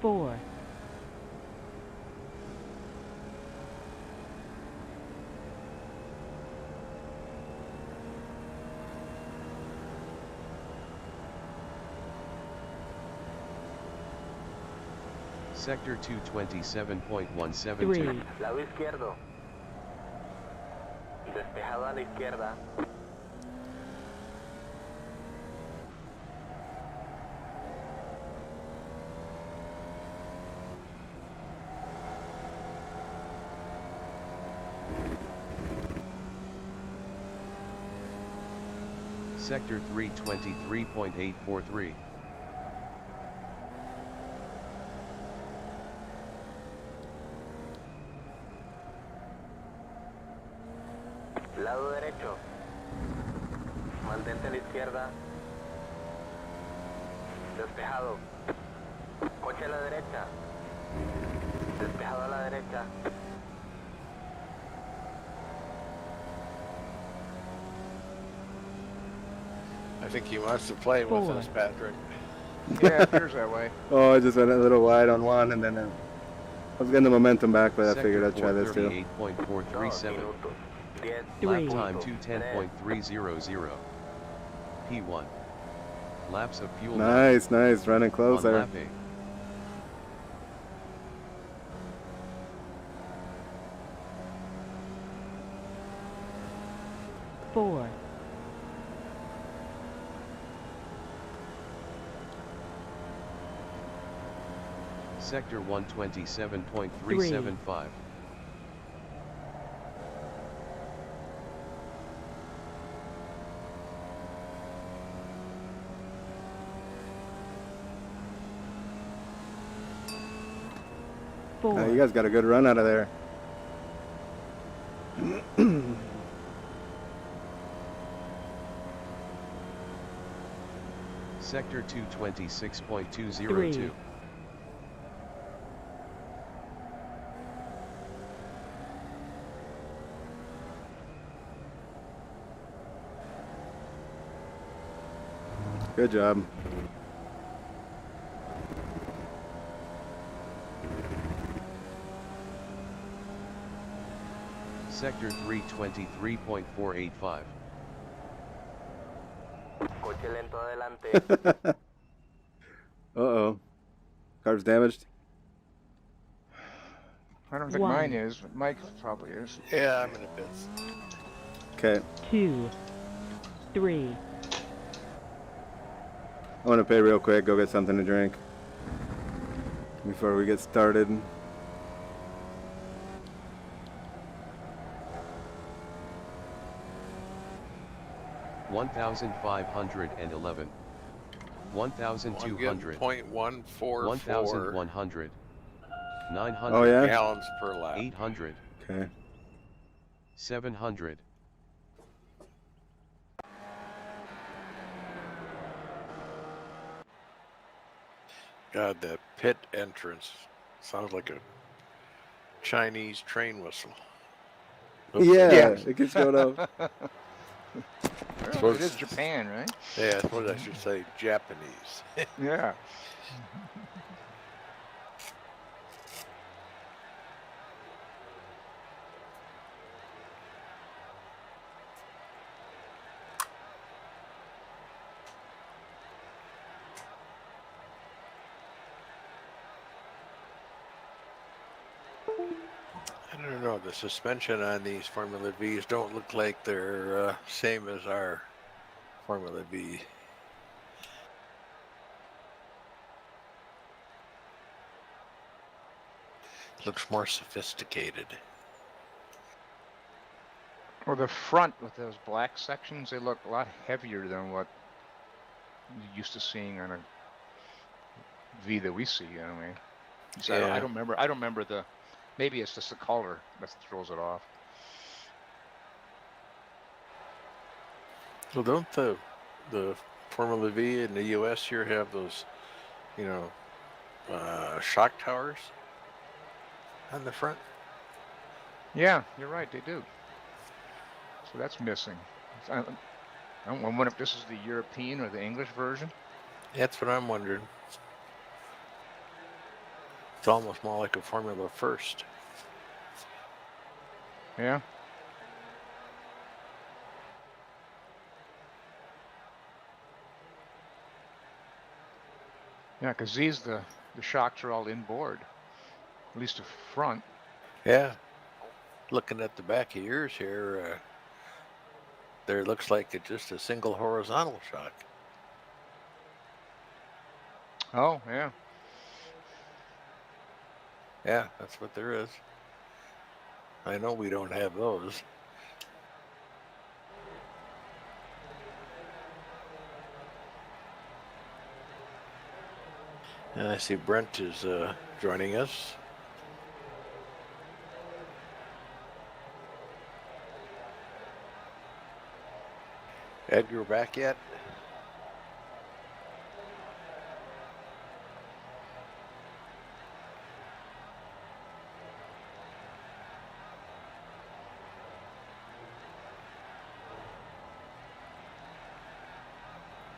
4, 4. Sector 227.172. 3, Lado izquierdo. Despejado a la izquierda. Sector 323.843. Lado derecho. Mantente a la izquierda. Despejado. Coche a la derecha. Despejado a la derecha. I think he wants to play with 4. us, Patrick. Yeah, it appears that way. Oh, I just went a little wide on one, and then I was getting the momentum back, but I Sector figured I'd try this too. 438.437. minutos. 10. Lap 3. time 210.300. P1. Laps of fuel 9. Nice, nice, running close On there. lap 8. 4, Sector 127.375. Four. You guys got a good run out of there. Sector 226.202. Three. Good job. Sector 323.485. Coche lento adelante. Uh-oh. Car's damaged. I don't think One. mine is, but Mike probably is. Yeah, I'm in the pits. Okay. 2, 3, I want to pay real quick, go get something to drink before we get started. $1,511. $1,200. 0.144 $1,100. $900. Oh, yeah? gallons per lap. $800. Okay. $700. God, that pit entrance sounds like a Chinese train whistle. Oops. Yeah, it keeps going up. Well, it is Japan, right? Yeah, I suppose I should say Japanese. Yeah. I don't know, the suspension on these Formula V's don't look like they're same as our Formula V. Looks more sophisticated. Well, the front with those black sections, they look a lot heavier than what you're used to seeing on a V that we see, anyway. So Yeah. I don't remember the, maybe it's just the color that throws it off. Well, don't the Formula V in the U.S. here have those, you know, shock towers on the front? Yeah, you're right, they do. So that's missing. I wonder if this is the European or the English version. That's what I'm wondering. It's almost more like a Formula First. Yeah. Yeah, because these, the shocks are all inboard, at least the front. Yeah. Looking at the back of yours here, there looks like it's just a single horizontal shock. Oh, yeah. Yeah, that's what there is. I know we don't have those. And I see Brent is joining us. Edgar back yet?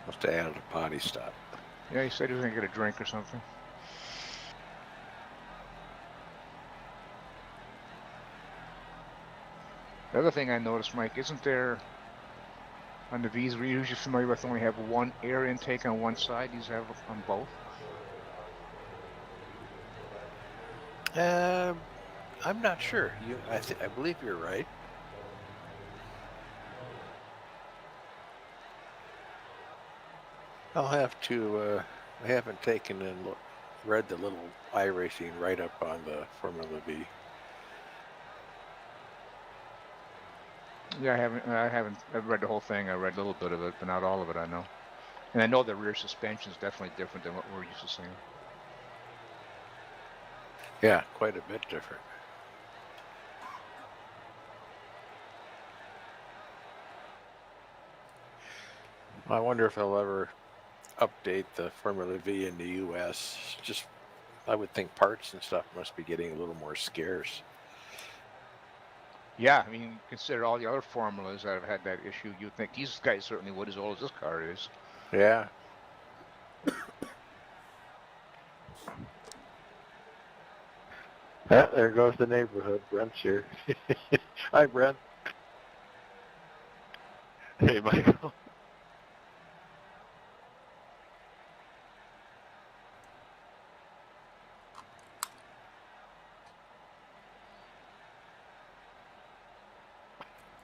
Must have added a potty stop. Yeah, he said he was going to get a drink or something. The other thing I noticed, Mike, isn't there, on the V's we're usually familiar with, only have one air intake on one side? These have on both? I'm not sure. I believe you're right. I'll have to. I haven't taken a read the little iRacing write-up on the Formula V. Yeah, I've read the whole thing. I read a little bit of it, but not all of it, I know. And I know the rear suspension is definitely different than what we're used to seeing. Yeah, quite a bit different. I wonder if they'll ever update the Formula V in the U.S. Just, I would think parts and stuff must be getting a little more scarce. Yeah, I mean, consider all the other formulas that have had that issue. You'd think these guys certainly would, as old as this car is. Yeah. There goes the neighborhood. Brent's here. Hi, Brent. Hey, Michael.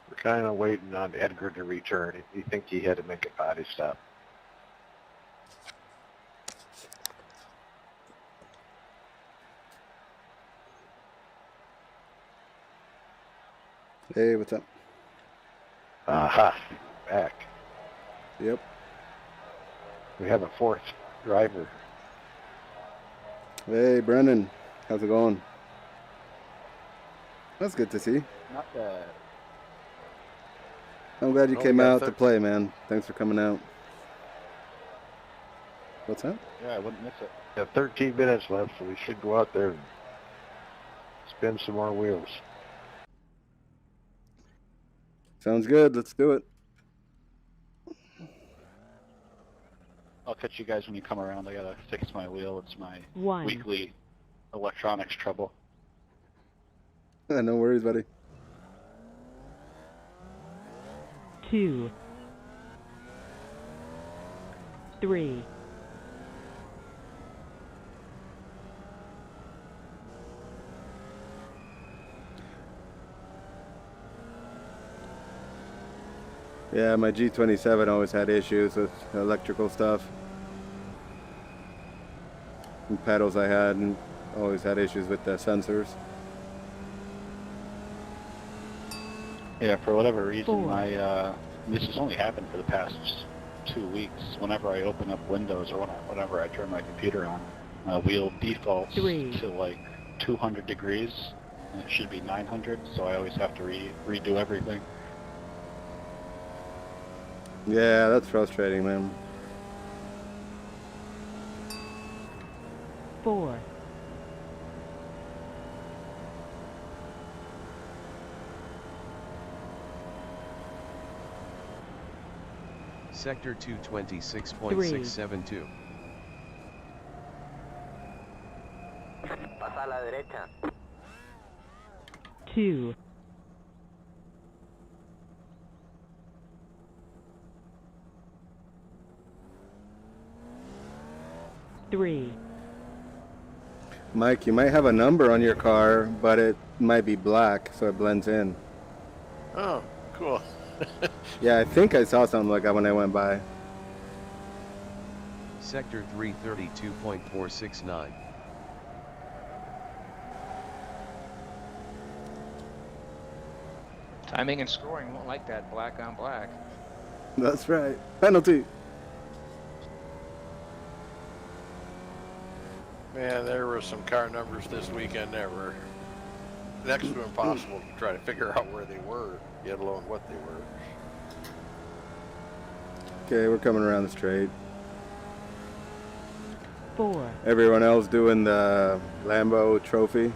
We're kind of waiting on Edgar to return. You think he had to make a potty stop? Hey, what's up? Aha, back. Yep. We have a fourth driver. Hey, Brendan. How's it going? That's good to see. Not bad. I'm glad you Oh, came we got out to play, man. Thanks for coming out. What's that? Yeah, I wouldn't miss it. We have 13 minutes left, so we should go out there and spin some more wheels. Sounds good. Let's do it. I'll catch you guys when you come around. I gotta fix my wheel. It's my 1, weekly electronics trouble. No worries, buddy. 2, 3, 4. Yeah, my G27 always had issues with electrical stuff. And pedals I had, and always had issues with the sensors. Yeah, for whatever reason, 4. this has only happened for the past 2 weeks. Whenever I open up Windows or whenever I turn my computer on, my wheel defaults 3. to like 200 degrees, and it should be 900, so I always have to redo everything. Yeah, that's frustrating, man. 4, Sector 226.672. Pasa a la derecha. 2, 3, Mike, you might have a number on your car, but it might be black, so it blends in. Oh, cool. Yeah, I think I saw something like that when I went by. Sector 332.469. Timing and scoring won't like that black on black. That's right. Penalty. Man, there were some car numbers this weekend that were next to impossible to try to figure out where they were, let alone what they were. Okay, we're coming around the straight. 4, Everyone else doing the Lambo trophy.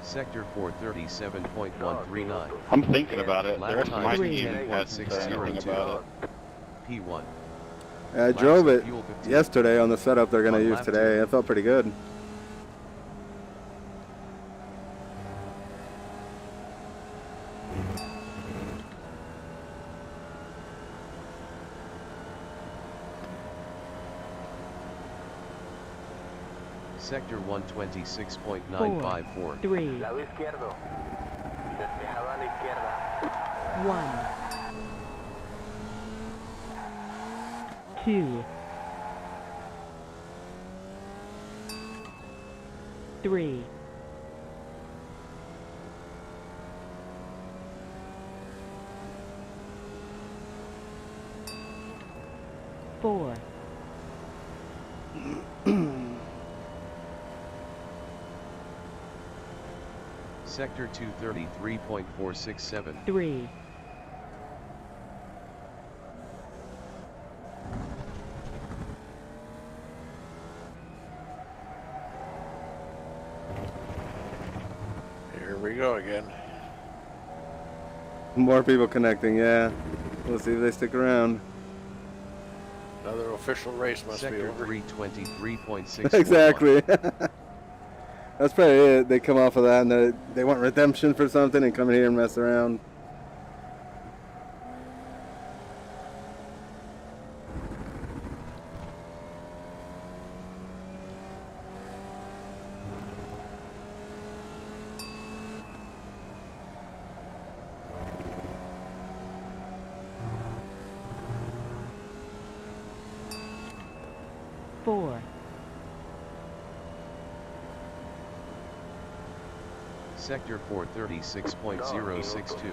Sector 437.139. I'm thinking about it. The Lap rest of my time team hasn't said anything 10.602. about it. P1. I drove it Fuel 15. yesterday on the setup they're going to On use lap today. 2. It felt pretty good. Sector 126.954. 3, Lado izquierdo. Despejado a la izquierda. 1, 2, 3, 4, Sector 233.467. 3, Here we go again. More people connecting, yeah. We'll see if they stick around. Another official race must be Sector over. 323.6. Exactly. That's probably it. They come off of that and they want redemption for something and come in here and mess around. four, Sector 436.062.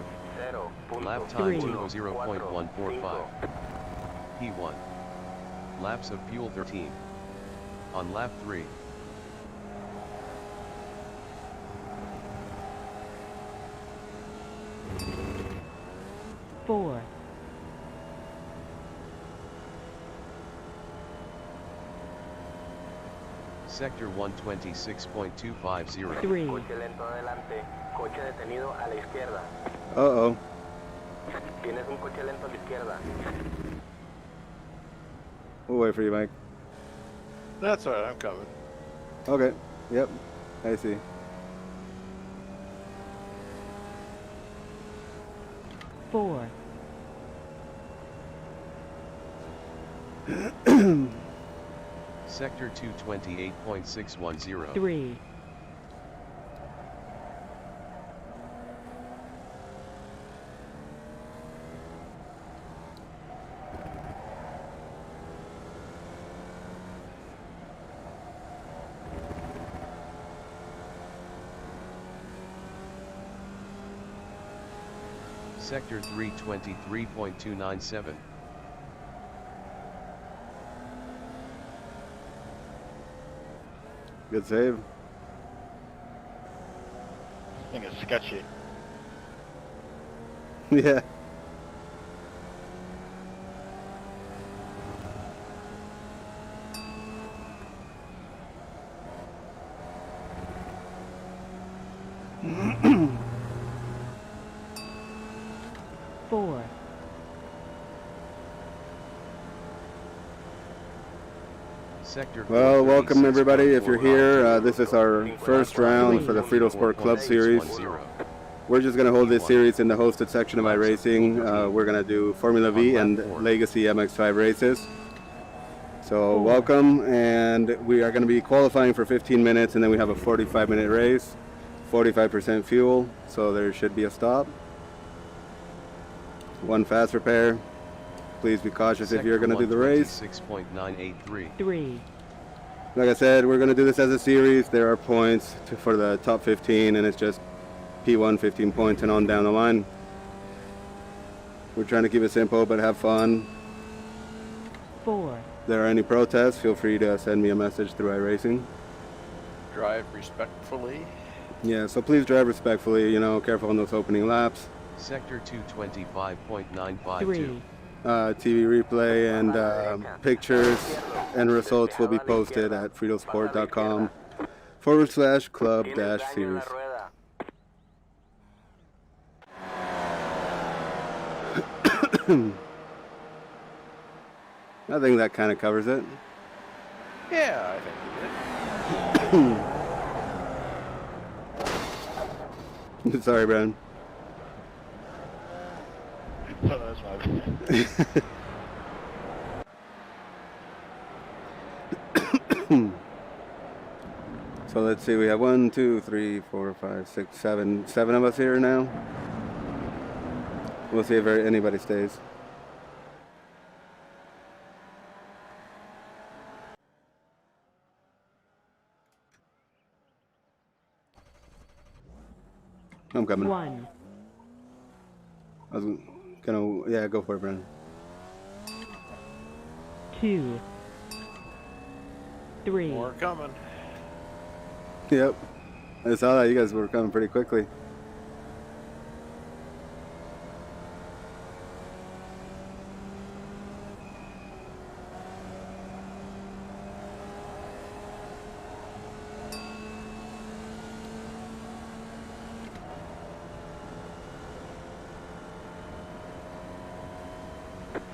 Lap Three. time 2:0.145. P1. Laps of fuel 13. On lap 3. four, Sector 126.250. 3, Coche lento adelante, coche detenido a la izquierda. Uh-oh. Tienes un coche lento a la izquierda. We'll wait for you, Mike. That's all right, I'm coming. Okay. Yep. I see. four, Sector 228.610. 3, Sector 323.297. Good save. I think it's sketchy. Yeah. four, Sector Well, welcome everybody. If you're here, this is our first round for the Fritosport Club Series. We're just going to hold this series in the hosted section of iRacing. We're going to do Formula V and Legacy MX5 races. So welcome, and we are going to be qualifying for 15 minutes, and then we have a 45-minute race, 45% fuel, so there should be a stop. One fast repair. Please be cautious if you're going to do the race. 6.983. 3, Like I said, we're going to do this as a series. There are points for the top 15, and it's just P1 15 points and on down the line. We're trying to keep it simple, but have fun. 4, If there are any protests, feel free to send me a message through iRacing. Drive respectfully. Yeah, so please drive respectfully, you know, careful on those opening laps. Sector 225.952. 3, TV replay and pictures and results will be posted at fritosport.com/club-series. I think that kind of covers it. Yeah, I think we did. Sorry, Brian. So that's my So let's see, we have 1, 2, 3, 4, 5, 6, 7 of us here now. We'll see if anybody stays. I'm coming. 1, I was gonna, yeah, go for it, Brandon. 2, 3, More coming. Yep. I saw that you guys were coming pretty quickly.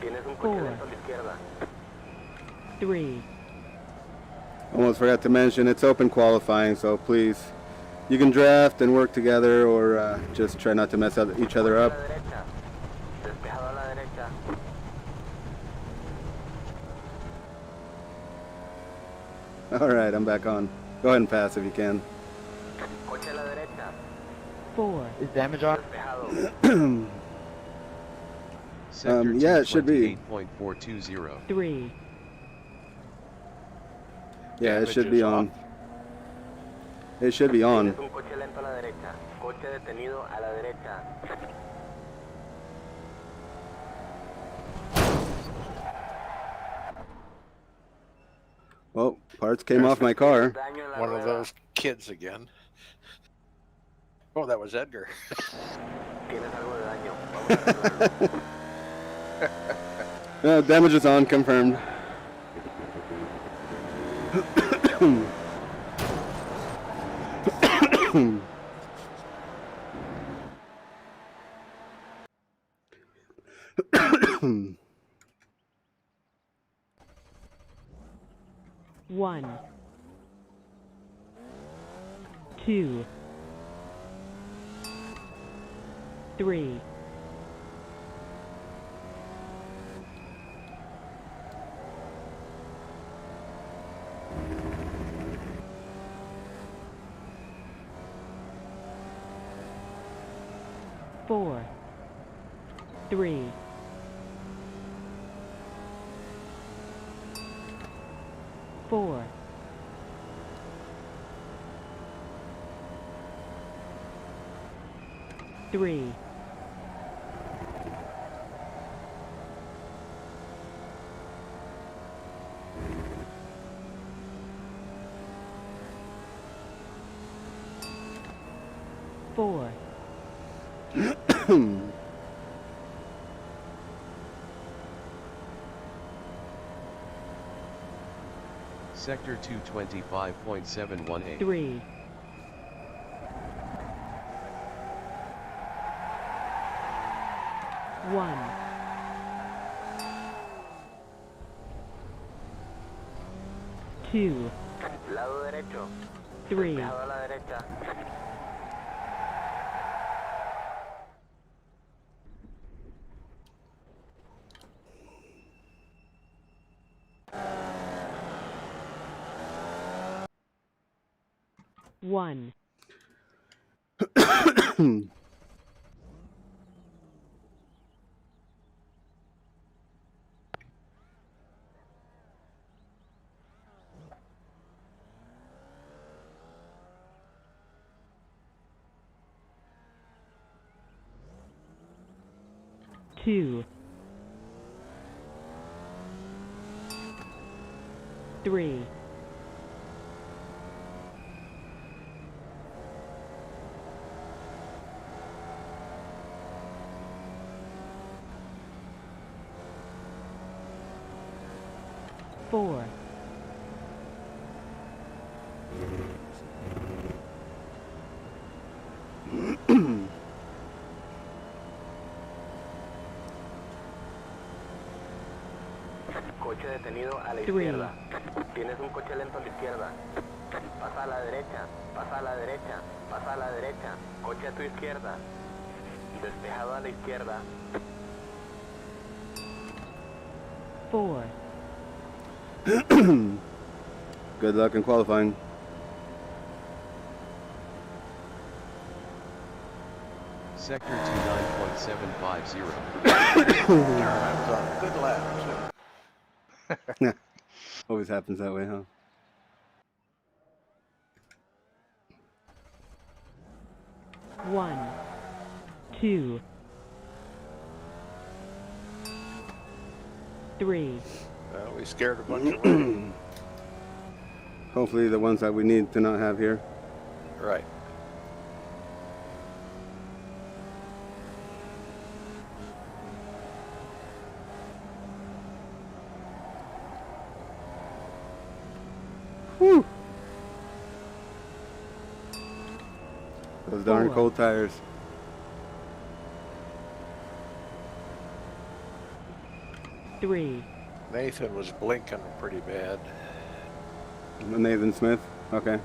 Tienes un coche 4, lento a la izquierda. 3, Almost forgot to mention it's open qualifying, so please, you can draft and work together, or just try not to mess each other A up. la derecha. Despejado a la derecha. All right, I'm back on. Go ahead and pass if you can. Coche a la derecha. 4, Is damage on? Despejado. Sector yeah, it should be. 228.420. 3, Yeah, it Damage should is be off. on. It should be on. Tienes un coche lento a la derecha. Coche detenido a la derecha. Well, parts came off my car. Daño en la One of rueda. those kids again. Oh, that was Edgar. Tienes algo de daño. Vamos a arreglarlo. Damage is on, confirmed. One, 2, 3, 4, 3, 4, 3, 4, Sector 225.718. 3, 1, 2, Lado derecho. 3, Despejado a la derecha. 1, 2, 3, 4, 'Coche detenido a la Three. izquierda. Tienes un coche lento a la izquierda. Pasa a la derecha, pasa a la derecha, pasa a la derecha. Coche a tu izquierda. Despejado a la izquierda. 4, Good luck in qualifying. Sector 29.750. Darn, I was on a good lap. too. Always happens that way, huh? One, 2, 3, Well, we scared a bunch away. Hopefully the ones that we need to not have here. Right. Whew. Those darn 4, cold tires. 3, Nathan was blinking pretty bad. Nathan Smith. Okay.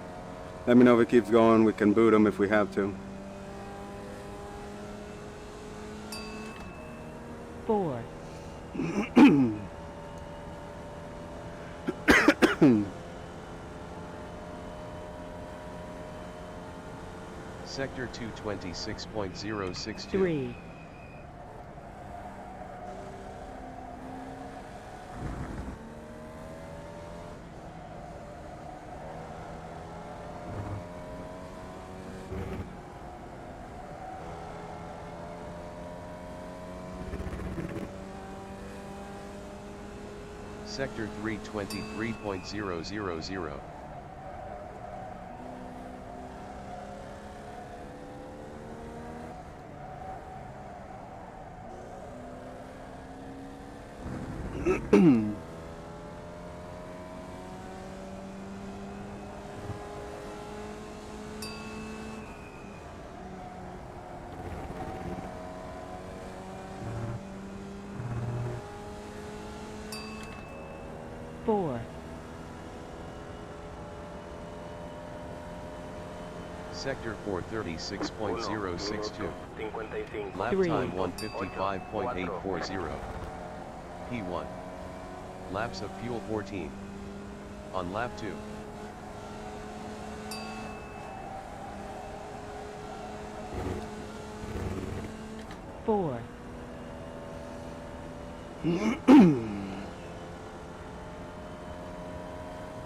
Let me know if it keeps going. We can boot him if we have to. 4, Sector 226.062. 3, 'Sector 323.000. 4, Sector 436.062. 55. Lap 3, time 155.840. P1. Laps of fuel 14. On lap 2. 4,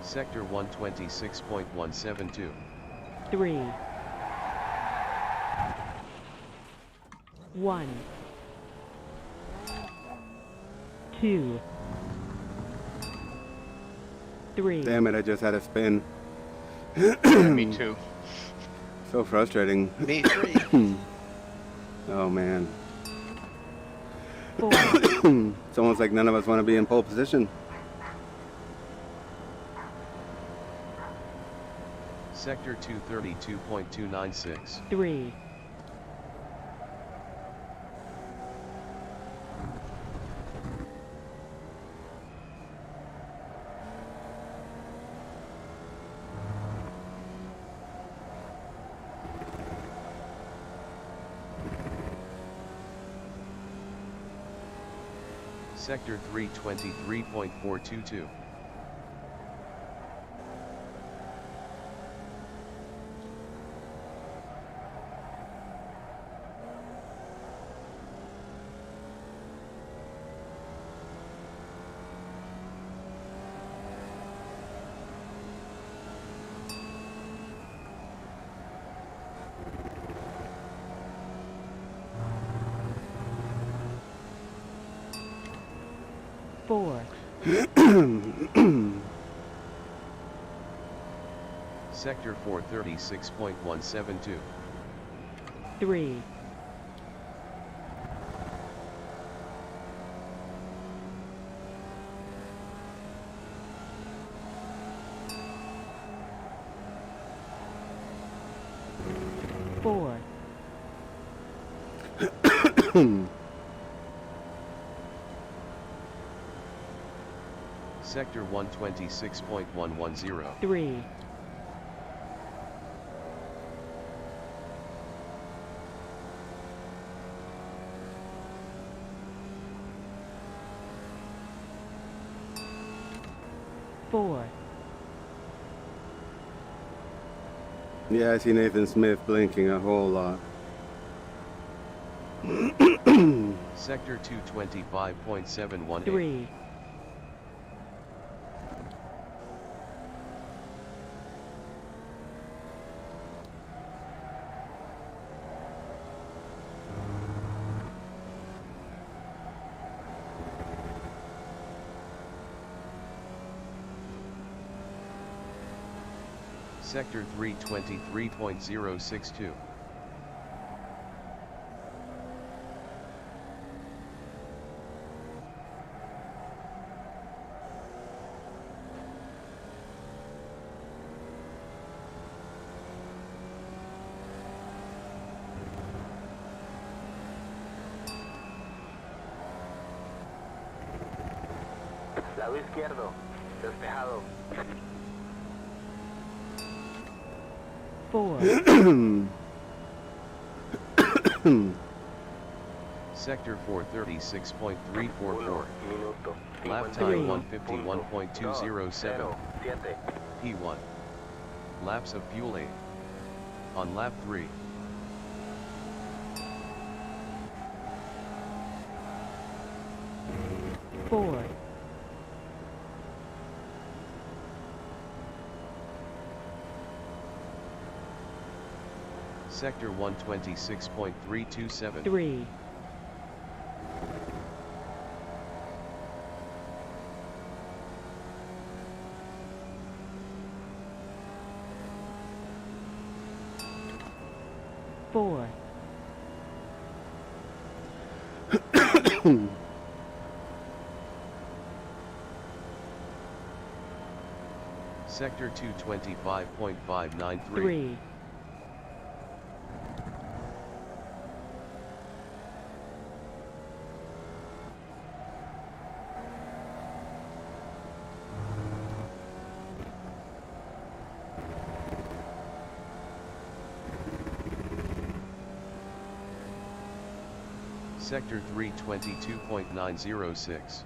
Sector 126.172. 3, 1, 2, 3, Damn it, I just had a spin. Me too. So frustrating. Me three. Oh man. 4, It's almost like none of us want to be in pole position. Sector 232.296. 3, 'Sector 323.422. 4, Sector 436.172. 3, 4, Sector 126.110. 3, 4, Yeah, I see Nathan Smith blinking a whole lot. Sector 225.718. 3, Sector 323.062. Lado izquierdo, despejado. 4, Sector 436.344. Minuto. Lap 51, time punto, 151.207. 0, 7. P1. Laps of fuel 8. On lap 3. four, Sector 126.327. 3, four, Sector 225.593. 3, Sector 322.906.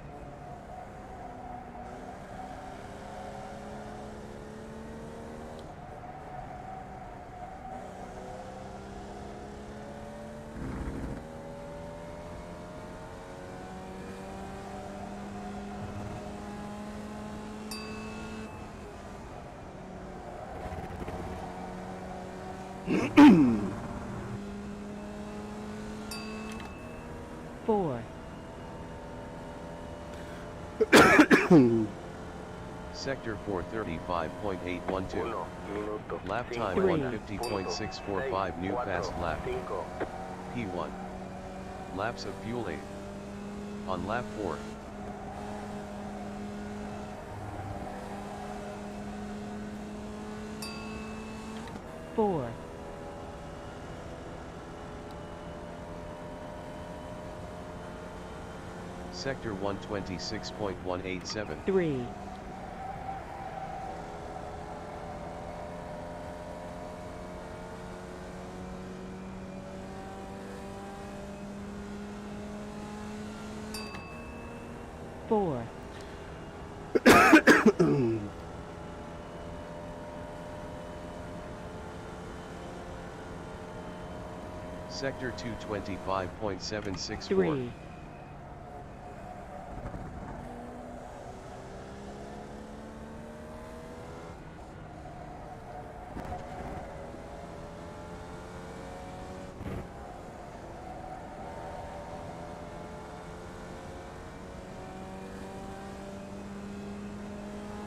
four, Sector 435.812. Minuto. Lap time 3. 150.645 new fast lap. 5. P1. Laps of fuel 8. On lap 4. four, Sector 126.187. 3, four, Sector 225.764. 3,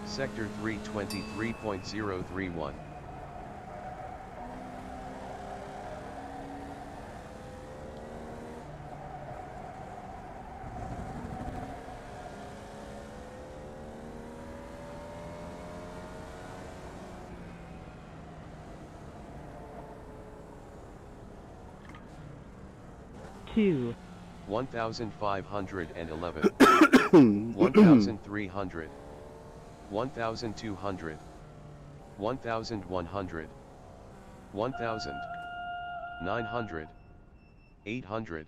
Sector 323.031. two, 1,511. 1,300. 1,200. 1,100. 1,000. 900. 800.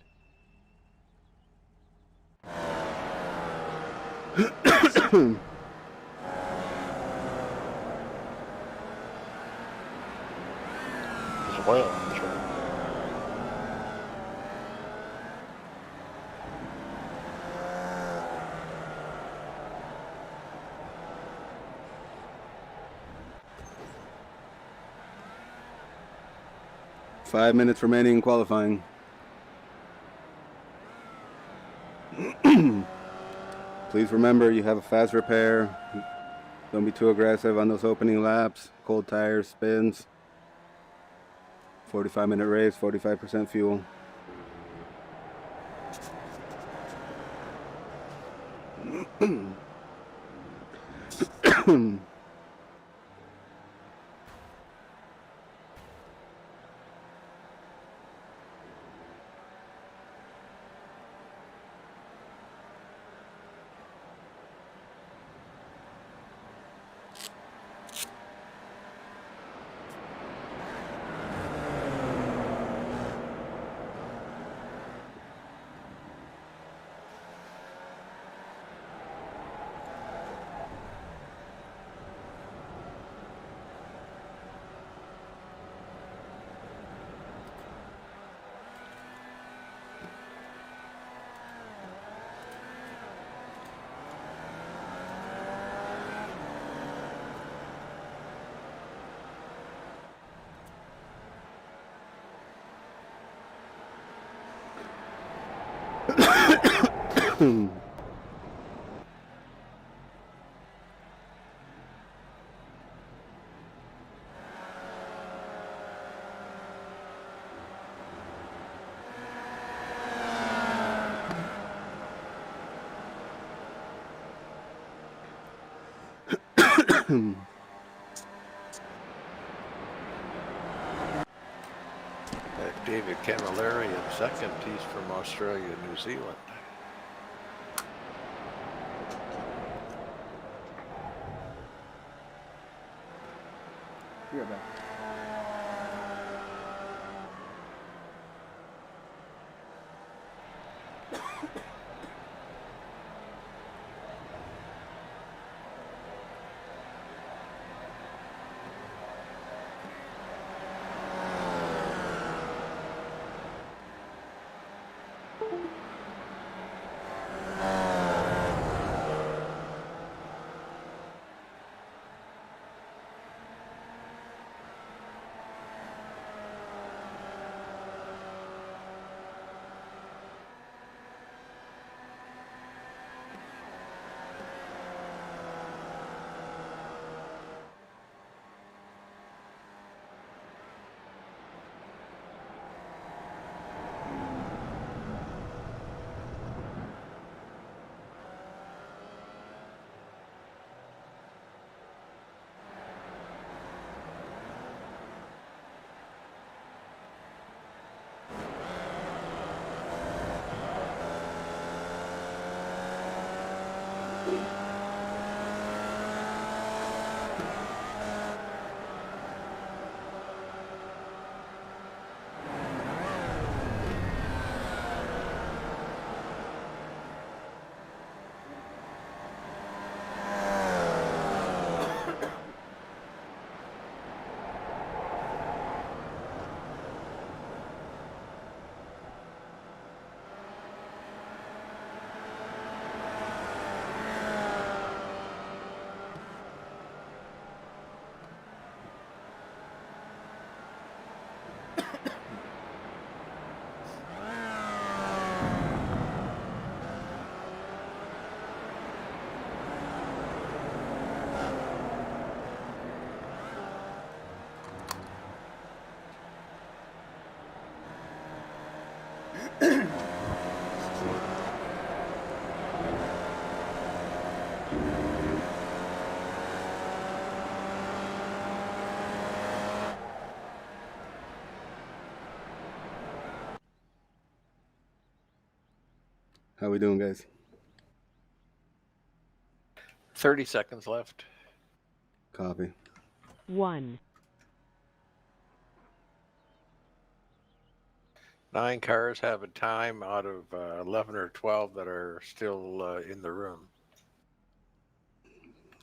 There's oil on the track. Five minutes remaining in qualifying. Please remember you have a fast repair. Don't be too aggressive on those opening laps. Cold tires, spins. 45-minute race, 45% fuel. David Camilleri in second. He's from Australia, New Zealand. Be right back. How we doing, guys? 30 seconds left. Copy. 1, 9 cars have a time out of 11 or 12 that are still in the room.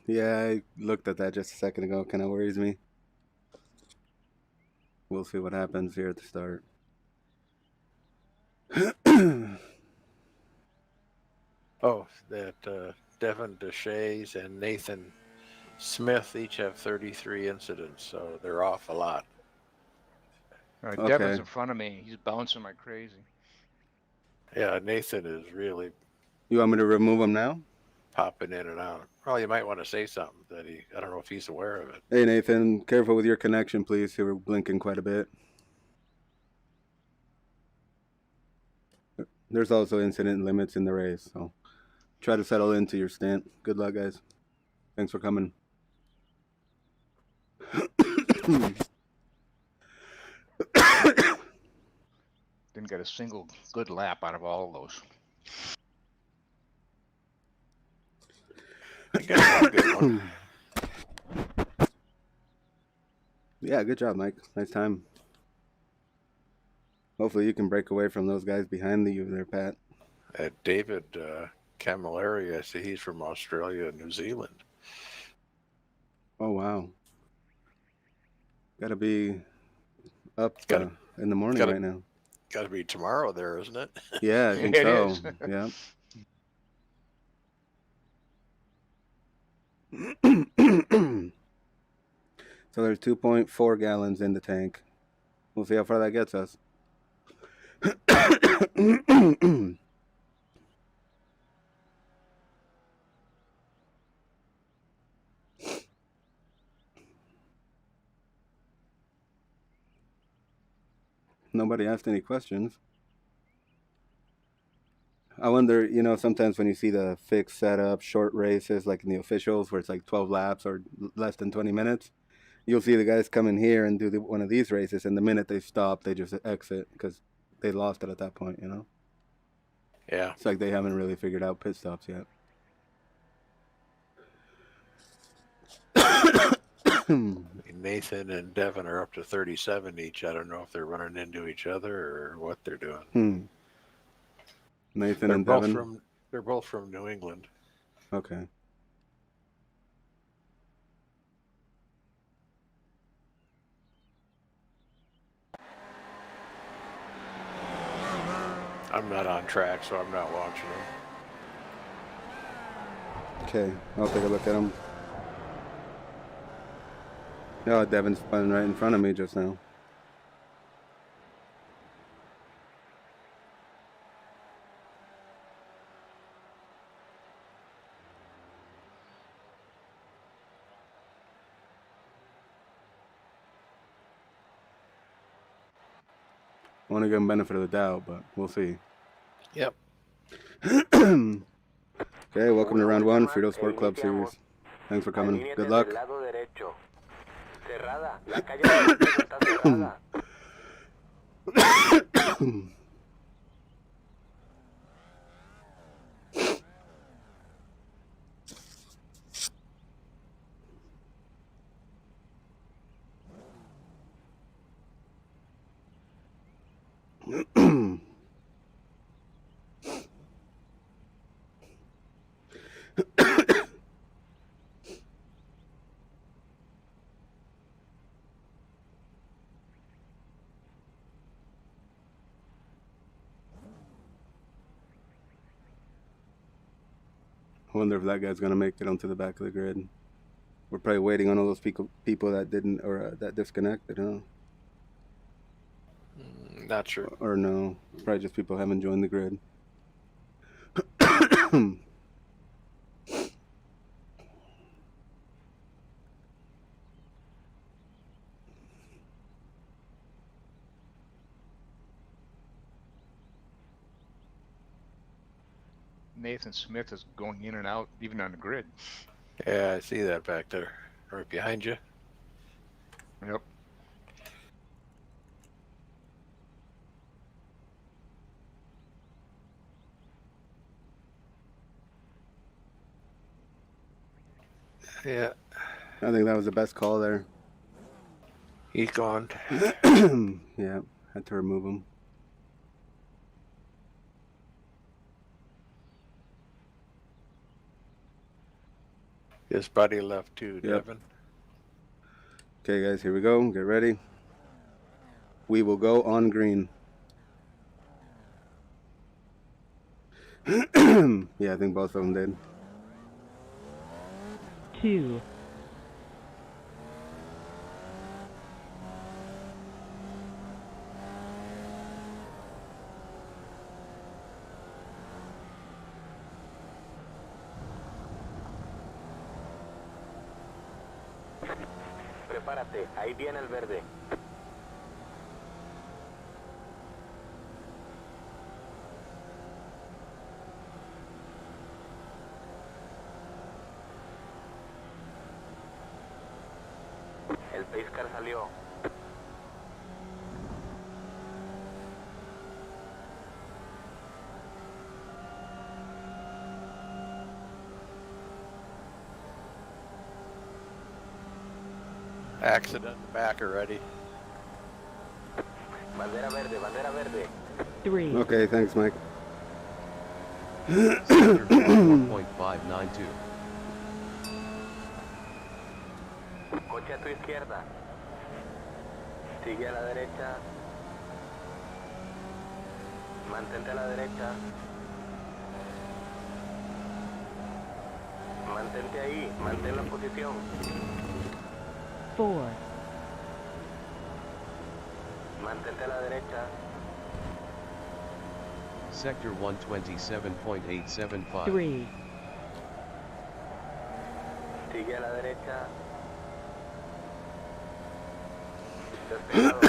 Yeah, I looked at that just a second ago. Kind of worries me. We'll see what happens here at the start. Oh, that Devin Deshays and Nathan Smith each have 33 incidents, so they're off a lot. Okay. Devin's in front of me. He's bouncing like crazy. Yeah, Nathan is really... You want me to remove them now? popping in and out. Well, you might want to say something that I don't know if he's aware of it. Hey, Nathan, careful with your connection, please. You're blinking quite a bit. There's also incident limits in the race, so try to settle into your stint. Good luck, guys. Thanks for coming. Didn't get a single good lap out of all of those. I got one good one. Yeah, good job, Mike. Nice time. Hopefully you can break away from those guys behind you there, Pat. David Camilleri, I see he's from Australia and New Zealand. Oh, wow. Gotta be up in the morning right now. Got to be tomorrow there, isn't it? Yeah, I think It so. is. Yeah. So there's 2.4 gallons in the tank. We'll see how far that gets us. Nobody asked any questions. I wonder, sometimes when you see the fixed setup, short races, like in the officials, where it's like 12 laps or less than 20 minutes, you'll see the guys come in here and do one of these races, and the minute they stop, they just exit because they lost it at that point, Yeah. It's like they haven't really figured out pit stops yet. Nathan and Devin are up to 37 each. I don't know if they're running into each other or what they're doing. Nathan and Devin? They're both from New England. Okay. I'm not on track, so I'm not watching them. Okay, I'll take a look at them. Oh, Devin's spun right in front of me just now. I want to give him benefit of the doubt, but we'll see. Yep. Okay, welcome to round one, Fritosport Club Series. Thanks for coming. Good luck. I wonder if that guy's gonna make it onto the back of the grid. We're probably waiting on all those people that didn't or that disconnected, huh? Not sure. Or no, probably just people haven't joined the grid. Nathan Smith is going in and out, even on the grid. Yeah, I see that back there, right behind you. Yep. Yeah. I think that was the best call there. He's gone. Yeah, had to remove him. His buddy left too, Yep. Devin. Okay, guys, here we go. Get ready. We will go on green. Yeah, I think both of them did. 2, 1. prepárate, ahí viene el verde. El pace car salió. Accident in the back already. Bandera verde, bandera verde. 3, Okay, thanks, Mike. Sector 4.592. Coche a tu izquierda. Sigue a la derecha. Mantente a la derecha. Mantente ahí, mantén la posición. 4, Mantente a la derecha. Sector 127.875. 3, Sigue a la derecha. Despejado.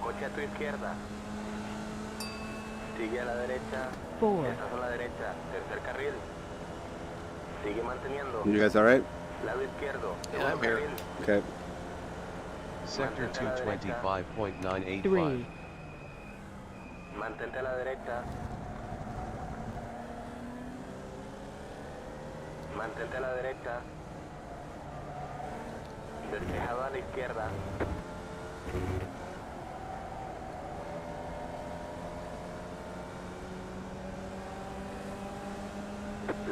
Coche a tu izquierda. Sigue a la derecha. 4, Estás a la derecha. Tercer carril. Sigue manteniendo. You guys all right? Lado izquierdo. Yeah, I'm here. Carril. Okay. Sector 225.985. 3, Mantente a la derecha. Mantente a la derecha. Despejado a la izquierda.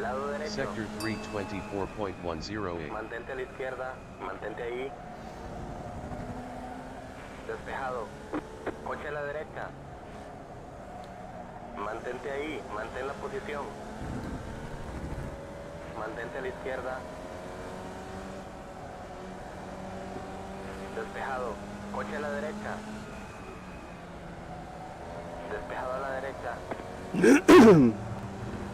Lado derecho. Sector 324.108. Mantente a la izquierda. Mantente ahí. Despejado. Coche a la derecha. Mantente ahí. Mantén la posición. Mantente a la izquierda. Despejado. Coche a la derecha. Despejado a la derecha.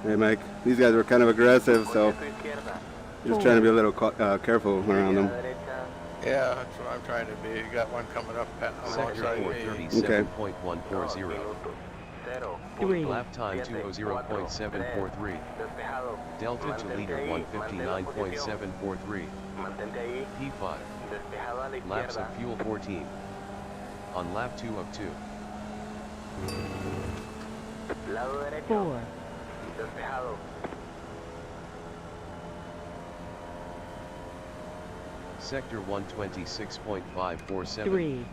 Hey, Mike. These guys were kind of aggressive, Coche so a tu izquierda. just trying to be a little careful around Sigue a them. la derecha. Yeah, that's what I'm trying to be. You got one coming up Sector alongside me. 437.140. Minutos. Cero. 3, Lap time 2:0.743. Despejado. Delta to Mantente leader ahí, mantén la posición. 159.743. Mantente ahí. P5. Despejado a la Laps izquierda. of fuel 14. On lap 2 of 2. Lado derecho. 4, Despejado. Sector 126.547. 3,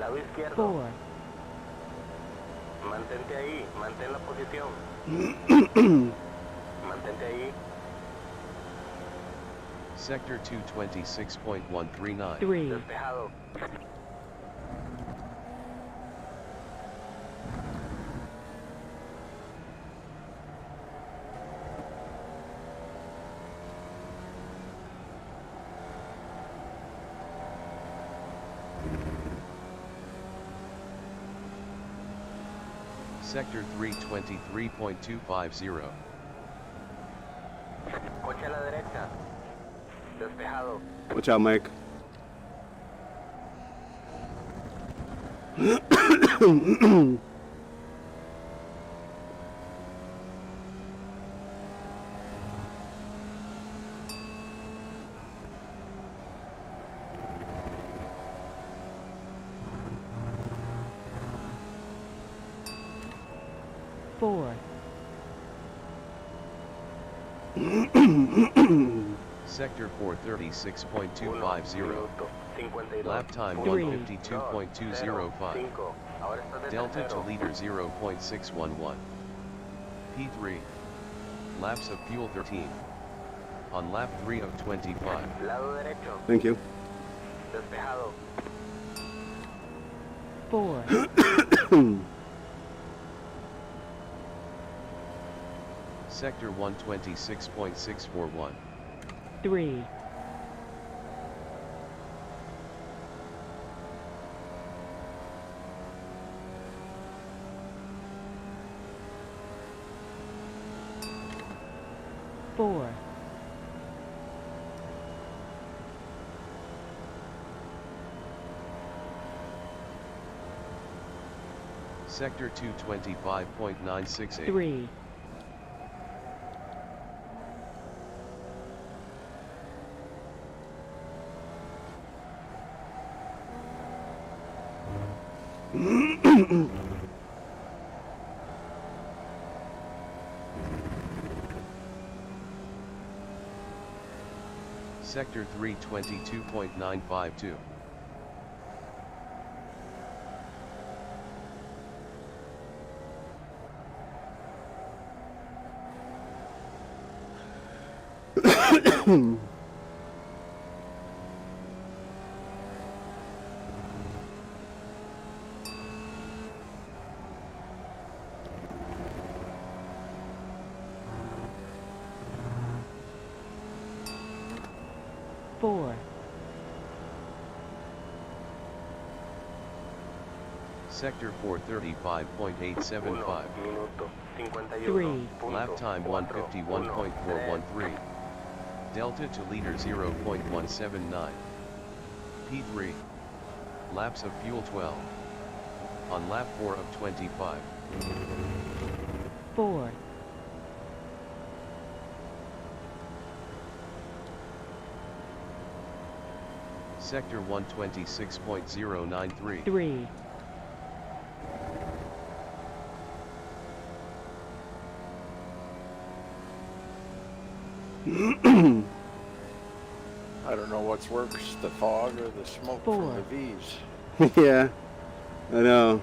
Lado izquierdo. 4, Mantente ahí. Mantén la posición. Mantente ahí. Sector 226.139. 3, Despejado. Sector 323.250. Coche a la derecha. Despejado. Watch out, Mike. four, Sector 436.250. Lap time 3, 152.205. Delta to leader 0.611. P3. Laps of fuel 13. On lap 3 of 25. Lado derecho. Thank you. Despejado. 4, Sector 126.641. 3, 4, Sector 225.968. 3, Sector 322.952. four, Sector 435.875. 3, Lap time 151.413. Delta to leader 0.179. P3. Laps of fuel 12. On lap 4 of 25. 4, Sector 126.093. 3, I don't know what's worse, the fog or the smoke Four. from the V's. Yeah, I know.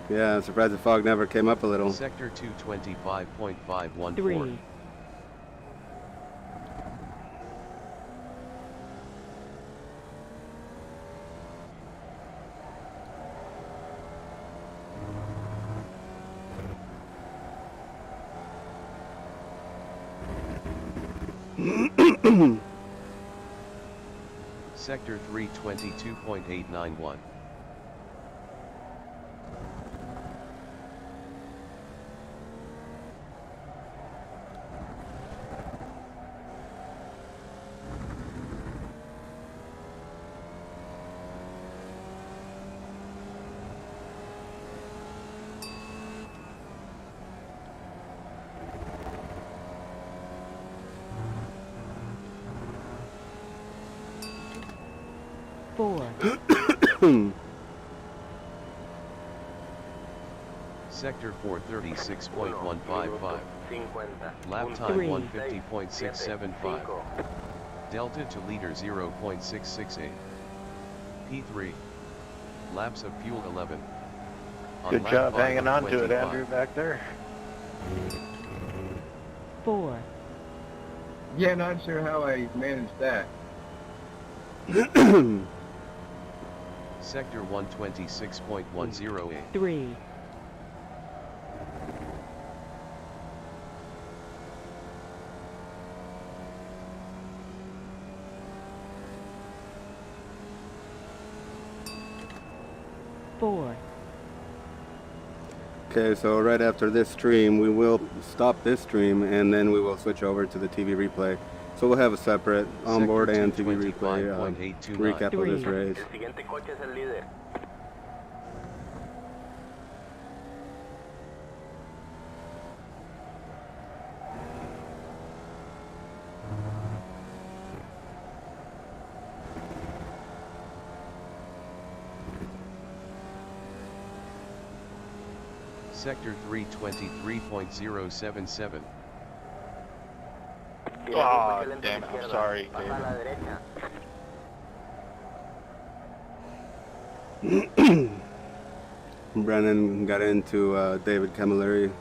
Yeah, I'm surprised the fog never came up a little. Sector 225.514. 3, Sector 322.891. four, Sector 436.155. Lap time 3. 150.675. Delta to leader 0.668. P3. Laps of fuel 11. On Good lap job 5 hanging of on to it, 25. Andrew, back there. 4, Yeah, not sure how I managed that. Sector 126.108. 3, four, Okay, so right after this stream, we will stop this stream and then we will switch over to the TV replay. So we'll have a separate onboard Sector and TV replay 225.829. recap of this 3. race. El siguiente coche es el líder. Sector 323.077. Oh, damn it. I'm sorry, Pasa a David. la derecha. Brennan got into David Camilleri.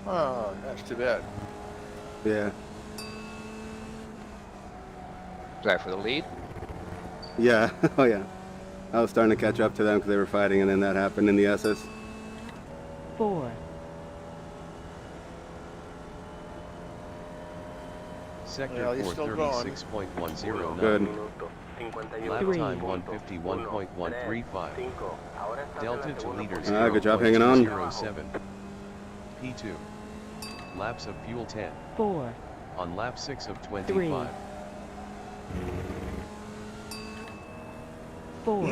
Oh, that's too bad. Yeah. Is that for the lead? Yeah. Oh, yeah. I was starting to catch up to them because they were fighting, and then that happened in the SS. 4, Sector Well, he's still going. 436.109. Good. Lap time 151.135. Delta to leader Good job hanging on. 0.207. P2. Laps of fuel 10. 4, On lap 6 of 3, 25. 4,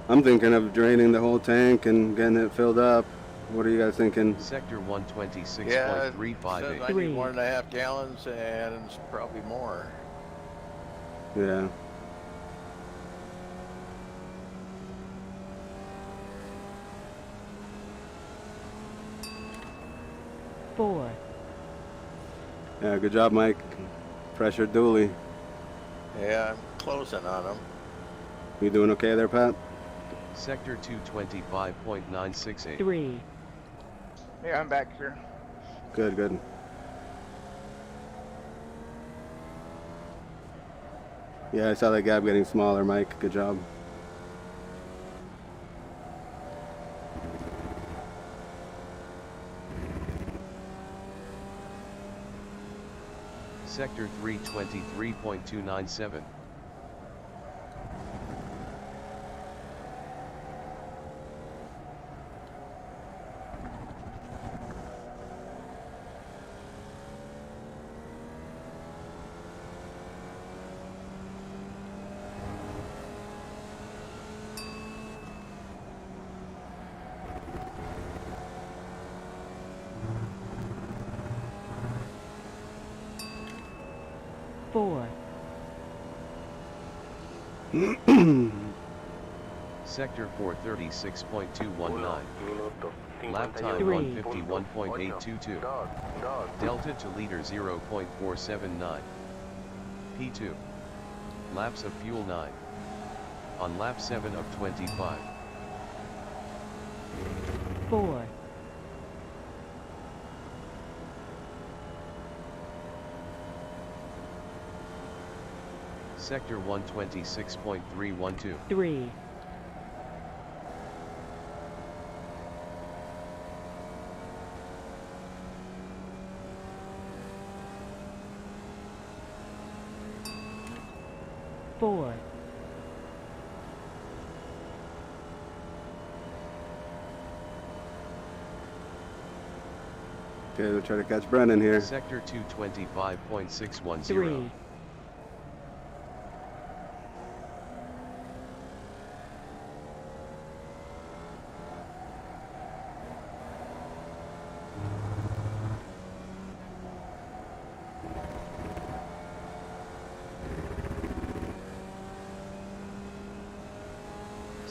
I'm thinking of draining the whole tank and getting it filled up. What are you guys thinking? Sector Yeah, it says 126.358. I Three. need 1.5 gallons, and it's probably more. Yeah. four, Yeah, good job, Mike. Pressure dually. Yeah, I'm closing on them. You doing okay there, Pat? Sector 225.968. 3, Yeah, I'm back here. Good, good. Yeah, I saw that gap getting smaller, Mike. Good job. Sector 323.297. four, Sector 436.219. Lap time Three. 151.822. Delta to leader 0.479. P2. Laps of fuel 9. On lap 7 of 25. 4, Sector 126.312. 3, four, Okay, we'll try to catch Brennan here. Sector 225.610. 3,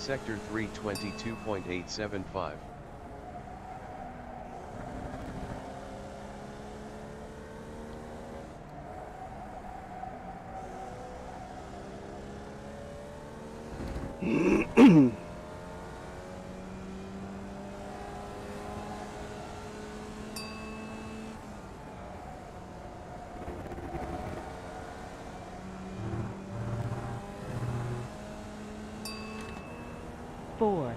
Sector 322.875. four,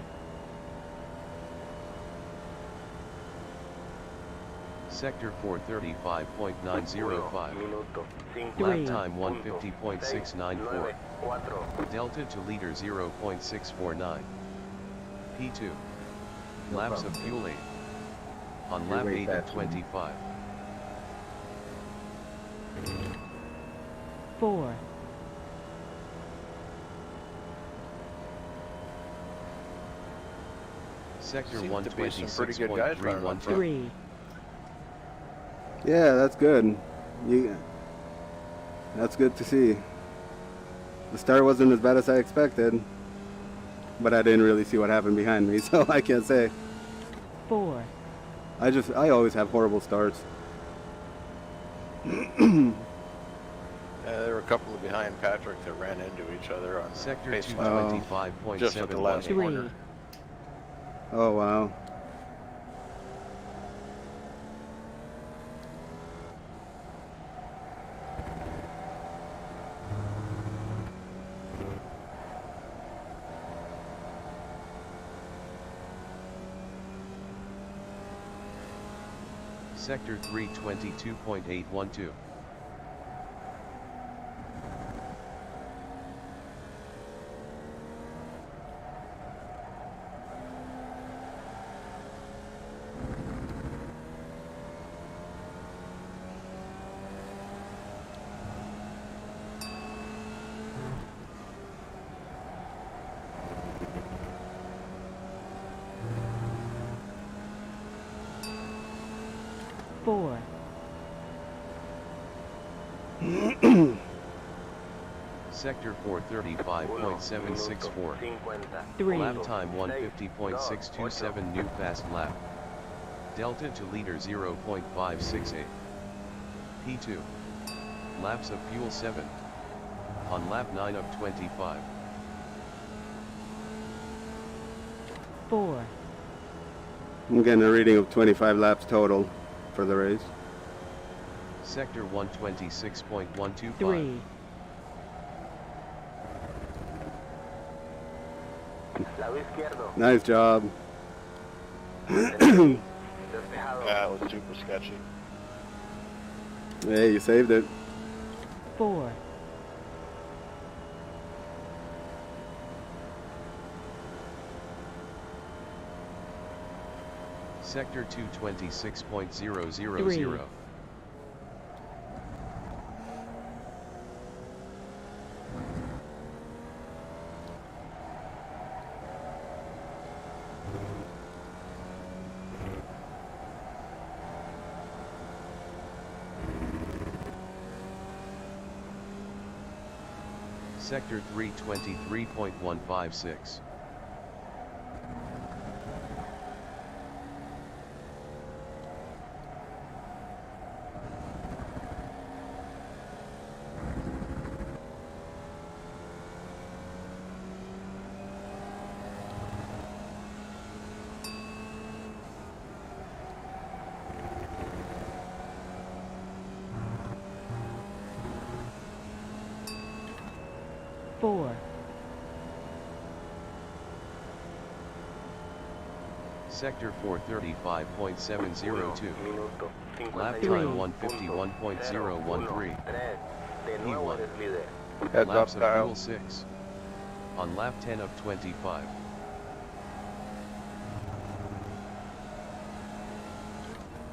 Sector 435.905. Three. Lap time 150.694. Delta to leader 0.649. P2. Laps of fuel 8. On lap 8 of 25. 4, Sector Seems to be some pretty good guys running up front. 3, Yeah, that's good. That's good to see. The start wasn't as bad as I expected, but I didn't really see what happened behind me, so I can't say. 4, I always have horrible starts. There were a couple of behind Patrick that ran into each other on Sector pace line. 225.718. Just at the last 3, corner. Oh, wow. Sector 322.812. 4, Sector 435.764. 3, Lap time 150.627 new fast lap. Delta to leader 0.568. P2. Laps of fuel 7. On lap 9 of 25. 4, I'm getting a reading of 25 laps total for the race. Sector 126.125. 3, Lado izquierdo. Nice job. Despejado. That was super sketchy. Hey, you saved it. 4, Sector 226.000. 3. Sector 323.156. Sector 435.702. Lap time 151.013. P1. Heads Laps up, of Kyle. fuel 6. On lap 10 of 25.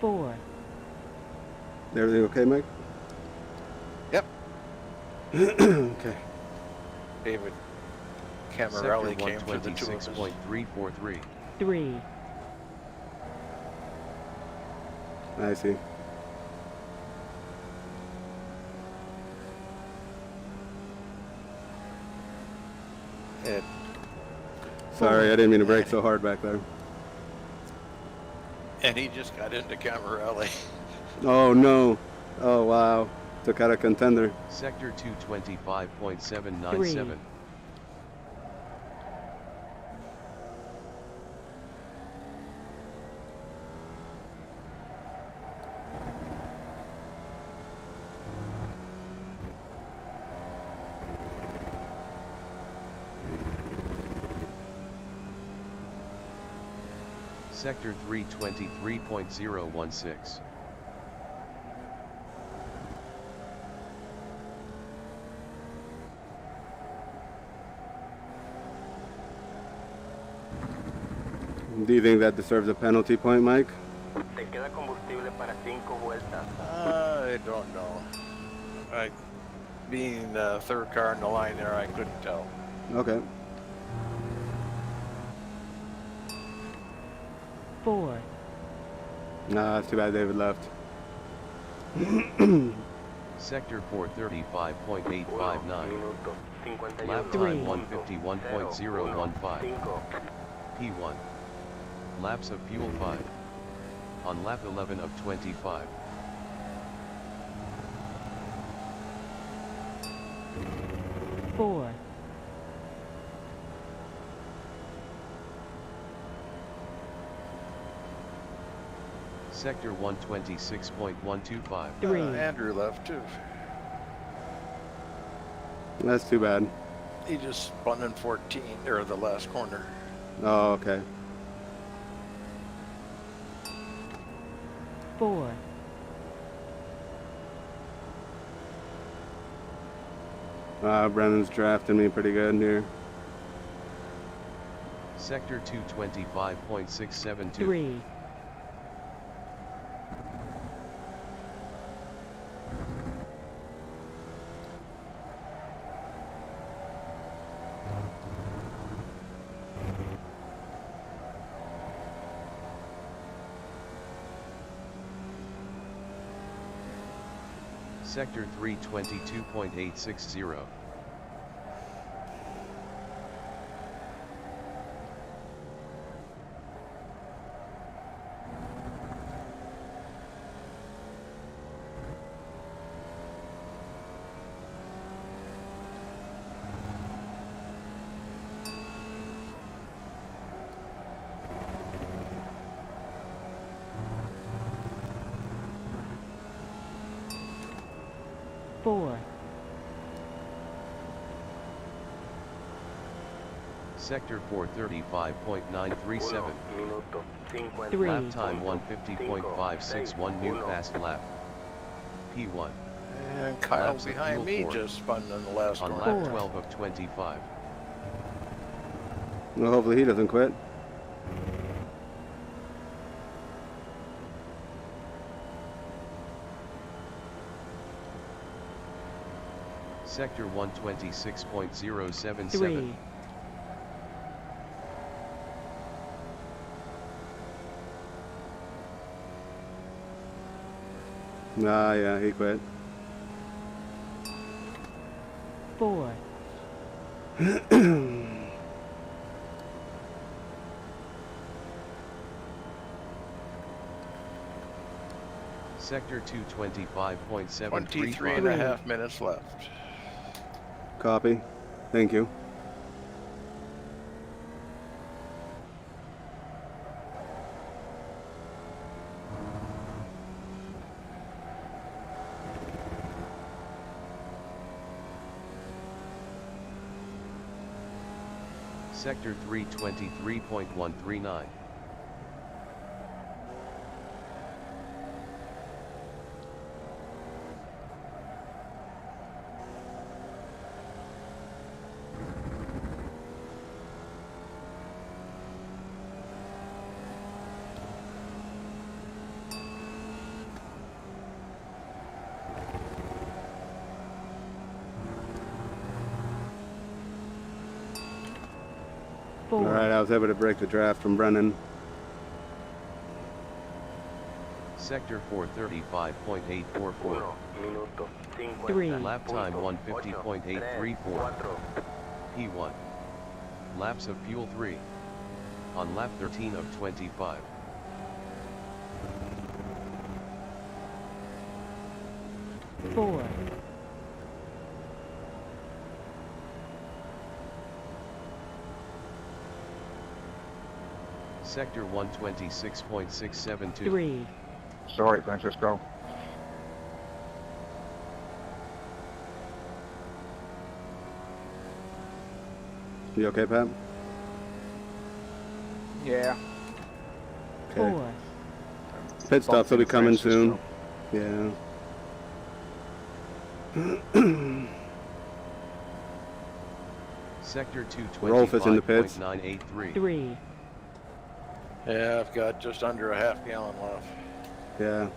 4, Everything okay, Mike? Yep. Okay. David Sector Camarelli came for the two of us. 126.343. 3, I see. And Sorry, I didn't mean to brake so hard back there. he just got into Camarelli. Oh no. Oh wow. Took out a contender. Sector 225.797. 3. Sector 323.016. Do you think that deserves a penalty point, Mike? Te queda combustible para 5 vueltas. I don't know. Being the third car in the line there, I couldn't tell. Okay. 4, Nah, it's too bad David left. Sector 435.859. Minuto 51. Lap 3. time 151.015. P1. Laps of fuel 5. On lap 11 of 25. 4, Sector 126.125. 3, Andrew left too. That's too bad. He just spun in 14, or the last corner. Oh, okay. 4, Brennan's drafting me pretty good here. Sector 225.672. 3, Sector 322.860. Four. Sector 435.937. Minuto 50. Three. Lap time 150.561 new fast lap. P1. And Kyle Laps of behind fuel me four. just spun in the last On one. lap Four. 12 of 25. Well, hopefully he doesn't quit. Sector 126.077. Three. Ah, yeah, he quit. Four. Sector 225.733. 23 and a half minutes left. Copy. Thank you. Sector 323.139. All Four. right, I was able to break the draft from Brennan. Sector 435.844. Minuto 50. Three. Lap time 150.834. P1. Laps of fuel 3. On lap 13 of 25. Four. Sector 126.672. Three. Sorry, Francisco. You okay, Pat? Yeah. Okay. Four. Pit stops will be coming soon. Francisco. Yeah. Sector Rolf is in the pits. 225.983. Three. Yeah, I've got just under a half gallon left. Yeah.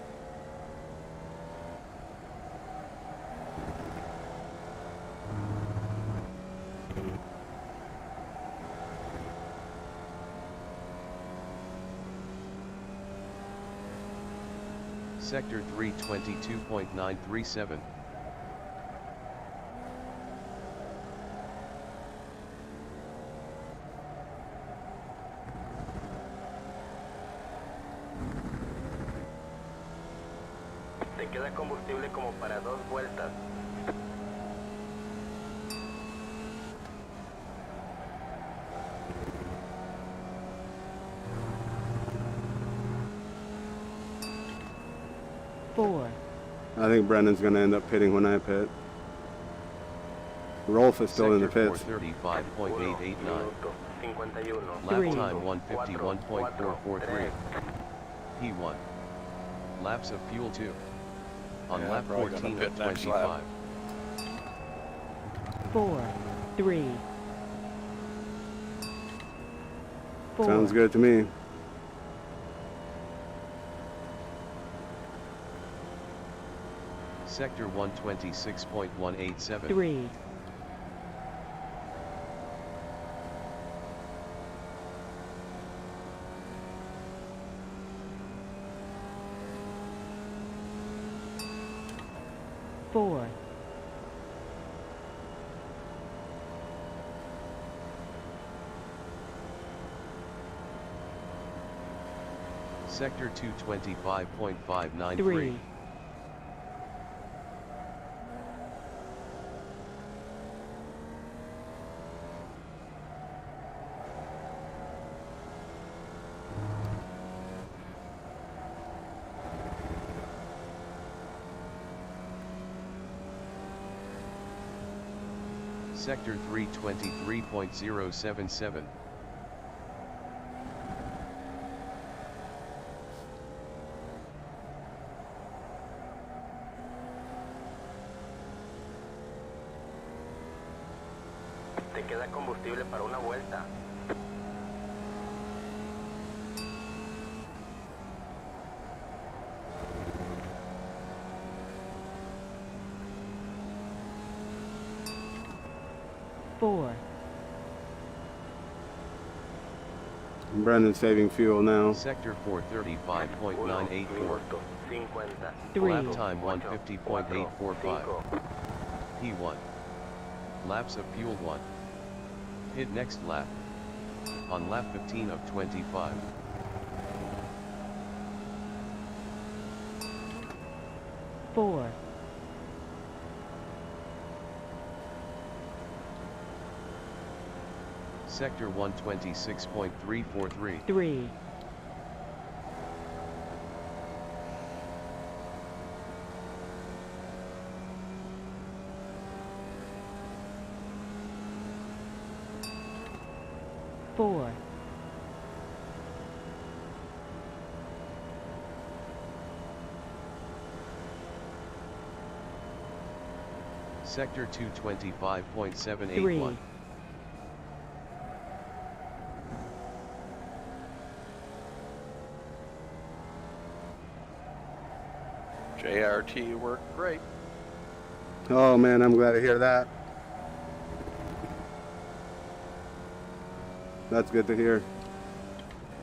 Sector 322.937. Te queda combustible como para 2 vueltas. Four. I think Brennan's going to end up pitting when I pit. Rolf is still in the Sector pits. 435.889. Minuto 51. Lap Three. time 151.443. P1. Laps of fuel 2. On Yeah, lap probably gonna 14 pit of next 25. lap. Four. Three. Four. Sounds good to me. Sector 126.187. Three. 4, Sector 225.593. 3, Sector 323.077. 'Te queda combustible para una vuelta. four, Brandon's saving fuel now. Sector 435.984. 50. 3, Lap time 150.845. P1. Laps of fuel 1. Hit next lap. On lap 15 of 25. four, Sector 126.343. 3, four, Sector 225.781. 3, JRT worked great. Oh man, I'm glad to hear that. That's good to hear.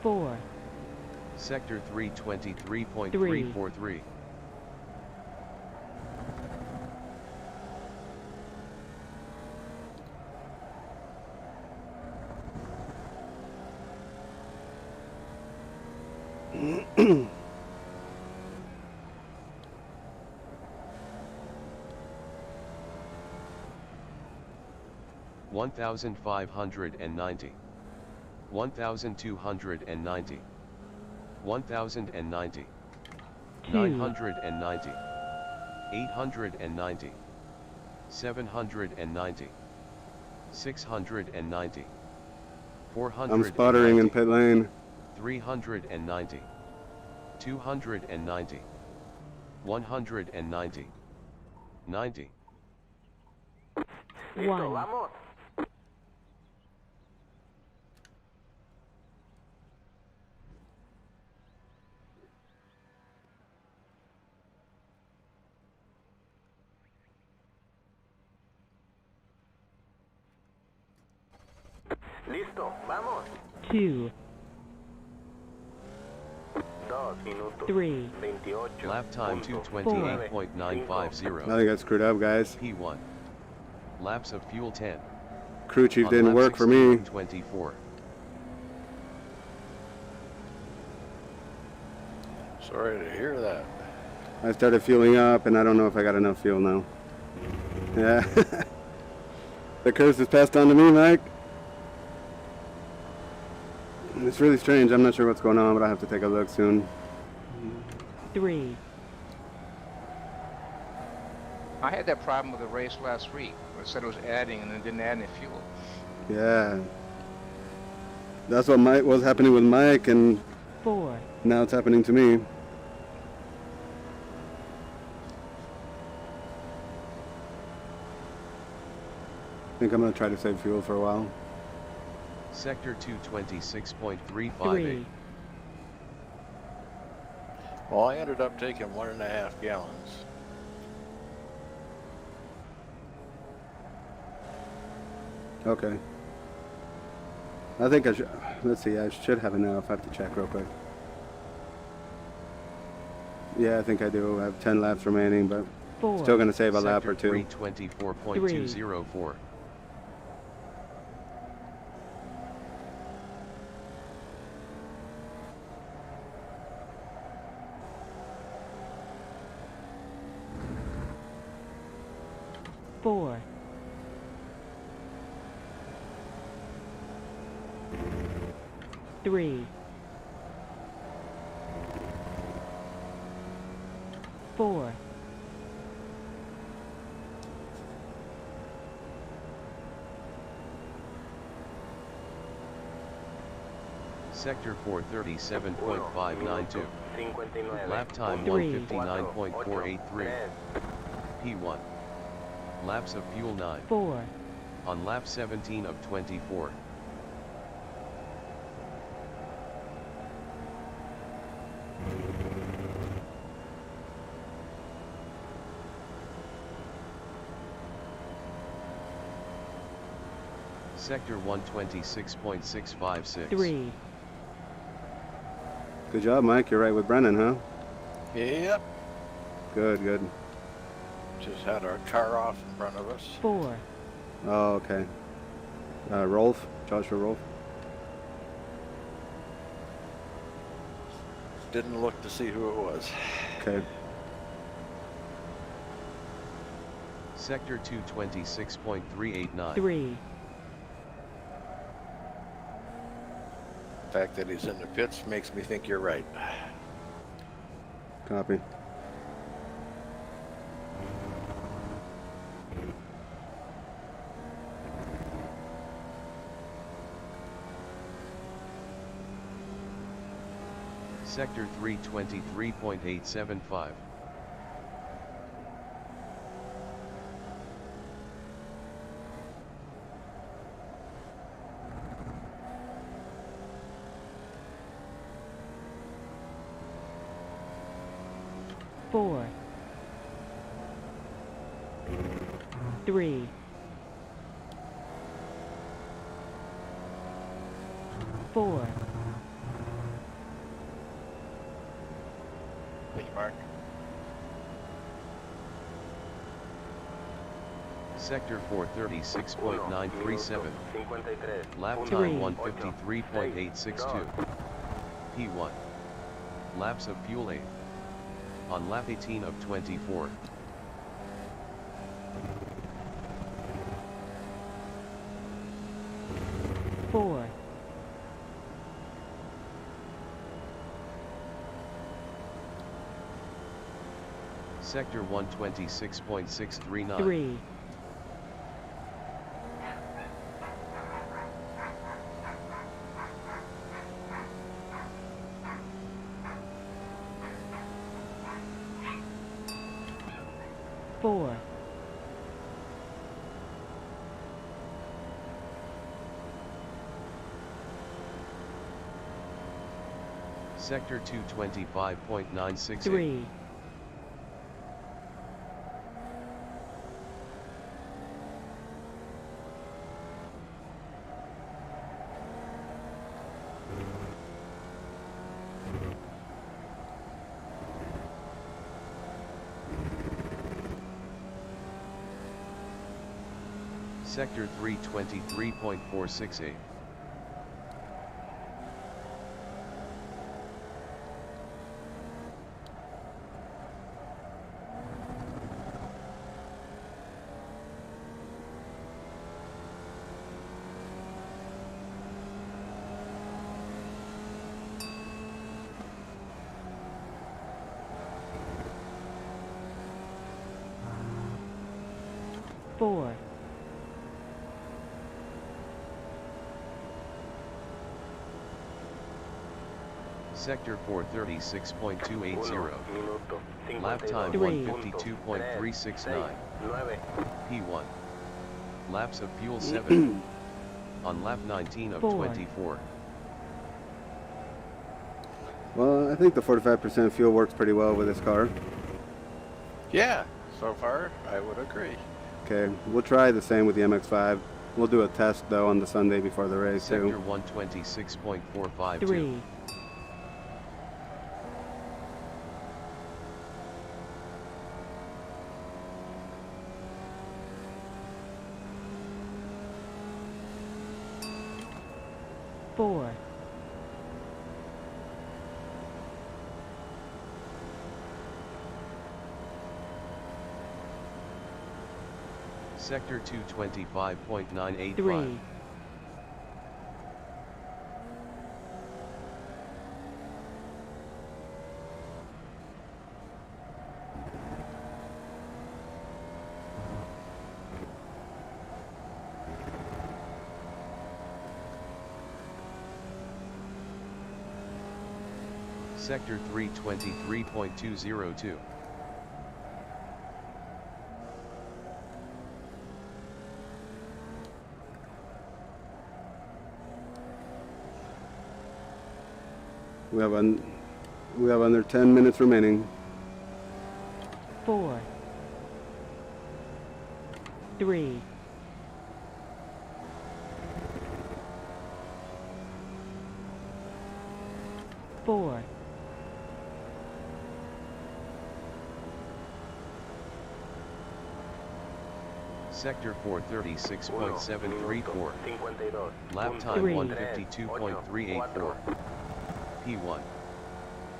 4, Sector 323.343. One 1,590. 1,290. 1,090. 2, 990. 890. 790. 690. 490. I'm sputtering in pit lane. 390. 290. 190. 90. Listo, 1, vamos. Listo, vamos. 2, 2 minutos. 3, 28. Lap time 228.950. I think I screwed up, guys. P1. Laps of fuel 10. Crew chief On didn't lap work for 16 me. of 24. Sorry to hear that. I started fueling up, and I don't know if I got enough fuel now. Yeah. The curse is passed on to me, Mike. It's really strange. I'm not sure what's going on, but I have to take a look soon. 3, I had that problem with the race last week. It said it was adding and it didn't add any fuel. Yeah. That's what was happening with Mike, and 4, now it's happening to me. I think I'm going to try to save fuel for a while. Sector 226.358. 3, Well, I ended up taking 1.5 gallons. Okay. I think I should. Let's see. I should have enough. I have to check real quick. Yeah, I think I do. I have 10 laps remaining, but 4. Still going to save a Sector lap or two. 324.204. 4. 3. 4. 'Sector 437.592. 59. Lap time 3. 159.483. P1. Laps of fuel 9. 4. On lap 17 of 24. Sector 126.656. 3. Good job, Mike. You're right with Brennan, huh? Yep. Good, good. Just had our car off in front of us. 4. Oh, okay. Rolf, Joshua Rolf. Didn't look to see who it was. Okay. Sector 226.389. 3. The fact that he's in the pits makes me think you're right. Copy. Sector 323.875. 4. 3. 4. Thank you, Mark. Sector 436.937. 53. Lap 3. time 153.862. P1. Laps of fuel 8. On lap 18 of 24. Four. Sector 126.639. 3. 4. Sector 225.968. 3. 'Sector 323.468. 4. 'Sector 436.280. Lap time 3. 152.369. 9. P1. Laps of fuel 7. On lap 19 of 4. 24. Well, I think the 45% fuel works pretty well with this car. Yeah, so far I would agree. Okay, we'll try the same with the MX-5. We'll do a test though on the Sunday before the race Sector too. 126.452. 3. 4. Sector 225.985. 3. Sector 323.202. We have under 10 minutes remaining. 4. 3. 4. Sector 436.734. 52. Lap time 3. 152.384. P1.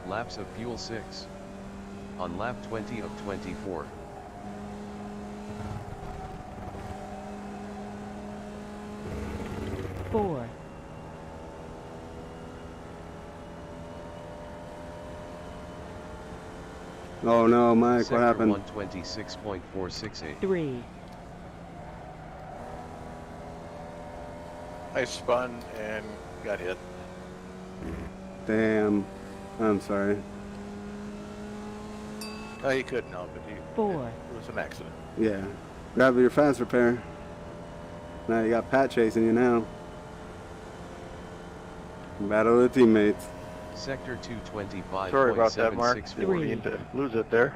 Laps of fuel 6. On lap 20 of 24. Four. Oh no, Mike, Sector what happened? 126.468. 3. I spun and got hit. Damn. I'm sorry. No, you couldn't help it. 4. It was an accident. Yeah. Grab your fast repair. Now you got Pat chasing you now. Battle of the teammates. Sector 225.764. Sorry about that, Mark. Didn't mean to lose it there.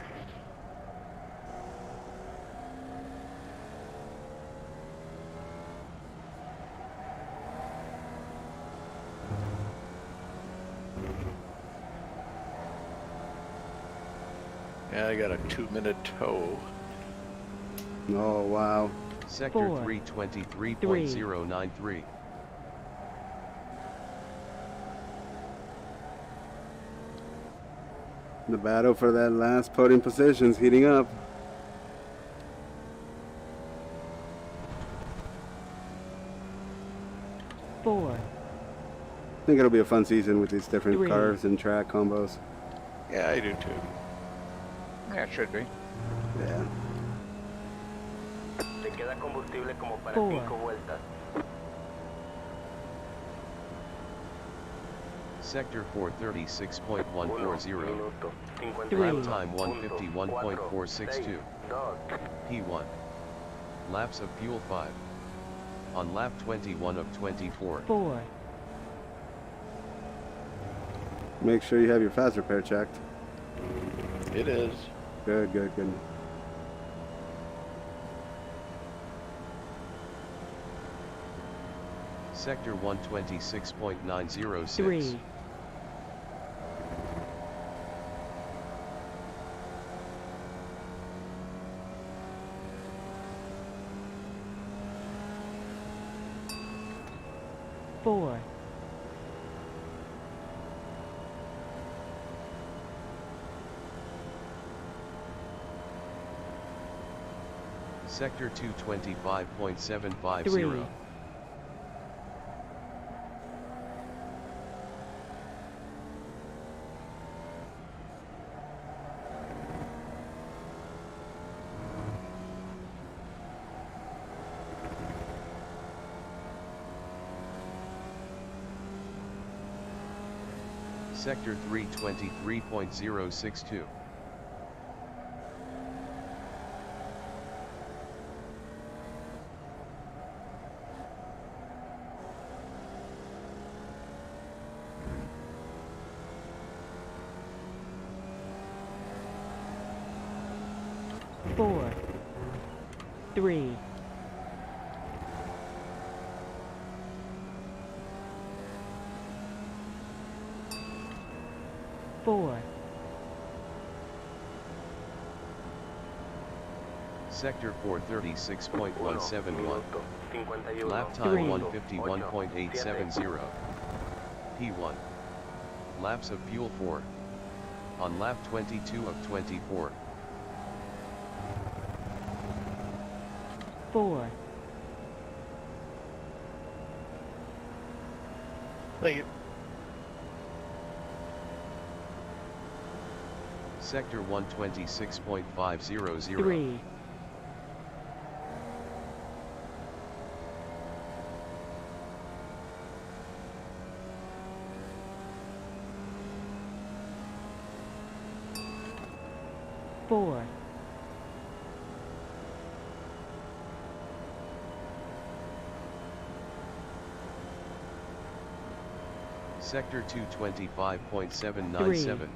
Yeah, I got a 2-minute tow. Oh, wow. Sector 4. 323.093. The battle for that last podium position's heating up. Four. I think it'll be a fun season with these different 3. cars and track combos. Yeah, I do too. Yeah, it should be. Yeah. Te queda combustible como para 4. 5 vueltas. Sector 436.140. 1 minuto. 3. Lap time 151.462. 2. P1. Laps of fuel 5. On lap 21 of 24. 4. Make sure you have your fast repair checked. It is. Good, good, good. Sector 126.906. 3. Four. Sector 225.750. 3. Sector 323.062. Four. 3. 4. Sector 436.171. 51. Lap time 3. 151.870. P1. Laps of fuel 4. On lap 22 of 24. 4, Thank you. Sector 126.500. 3, 4, Sector 225.797.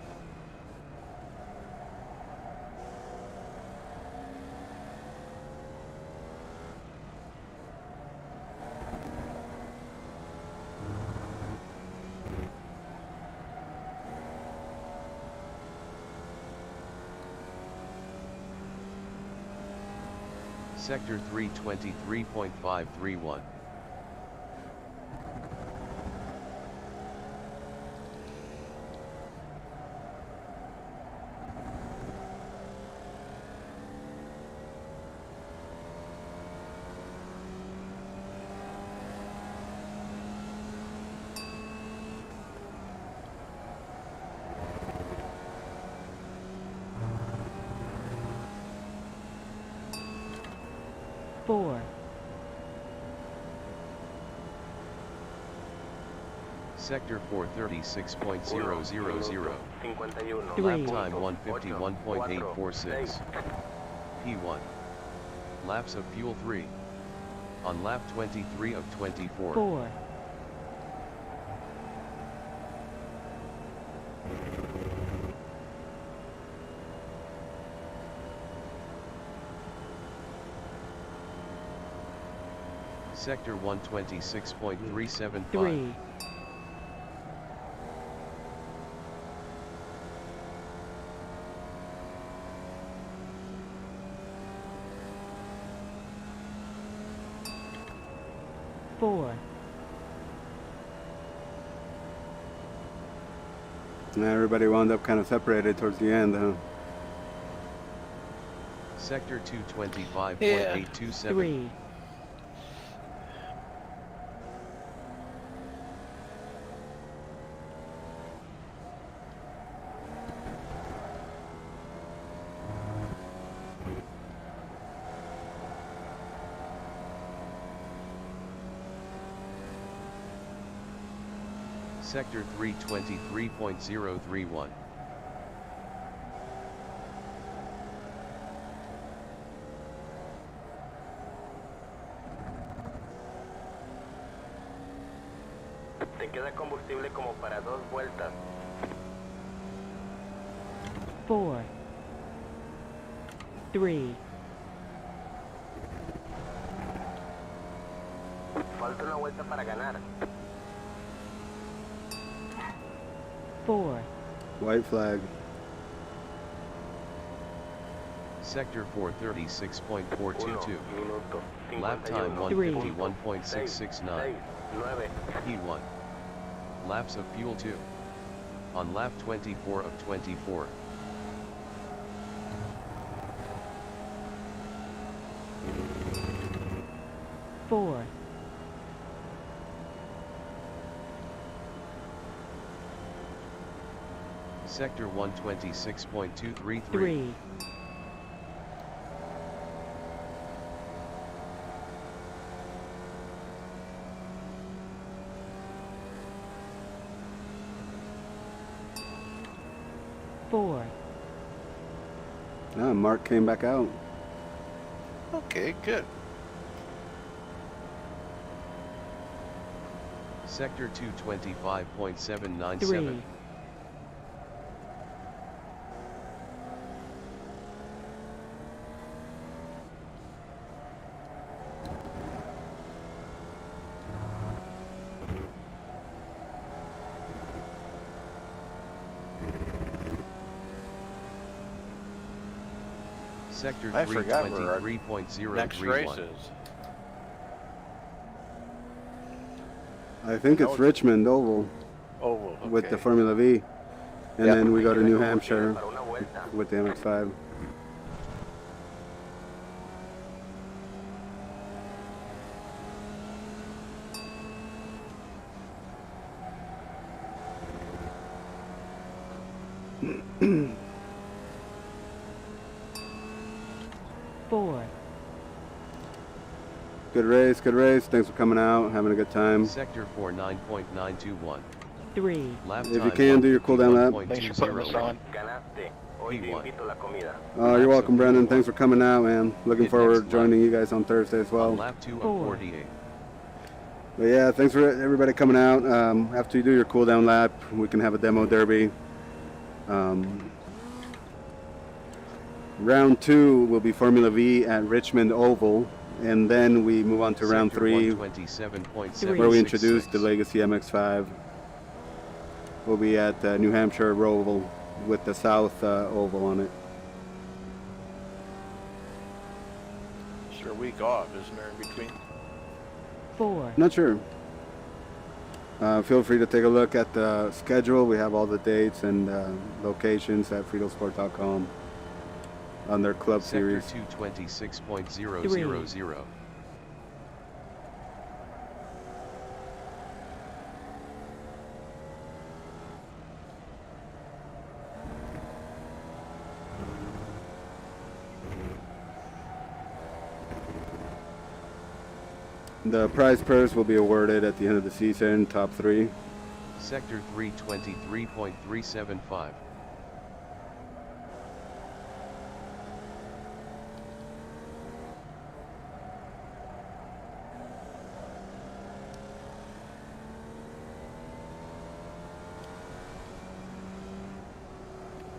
323.531. Four, Sector 436.000. 51. Three. Lap time 151.846. P1. Laps of fuel 3. On lap 23 of 24. 4, Sector 126.375. 3, four, And everybody wound up kind of separated towards the end, huh? Sector 225.827. 3, Sector 323.031. Te queda combustible como para 2 vueltas. 4, 3, Falta una vuelta para ganar. 4, White flag. Sector 436.422. Minuto. Lap time 3, 151.669. 9. P1. Laps of fuel 2. On lap 24 of 24. 4, Sector 126.233. 3, four, Ah, Mark came back out. Okay, good. Sector 225.797. 3, Sector I forgot where our 323.031. next race is. I think it's Richmond Oval. with the Okay. Formula V, and Yep. then we go to New Hampshire with the MX-5. Four. Good race, good race. Thanks for coming out, having a good time. Sector 4 9.921. 3. Lap If you time can, do your cooldown lap. Thanks for putting this on. You're welcome, Brendan. Thanks for coming out, man. Looking Hit forward next to joining you guys on Thursday as On well. lap 2 of 4. 48. But yeah, thanks for everybody coming out. After you do your cooldown lap, we can have a demo derby. Round 2 will be Formula V at Richmond Oval, and then we move on to round 3, where we introduce the Legacy MX-5. We'll be at New Hampshire Oval with the South Oval on it. Is there a week off, isn't there, in between? 4. Not sure. Feel free to take a look at the schedule. We have all the dates and locations at Fritosport.com on their club Sector series. 226.000. The prize purse will be awarded at the end of the season, top 3. Sector 323.375.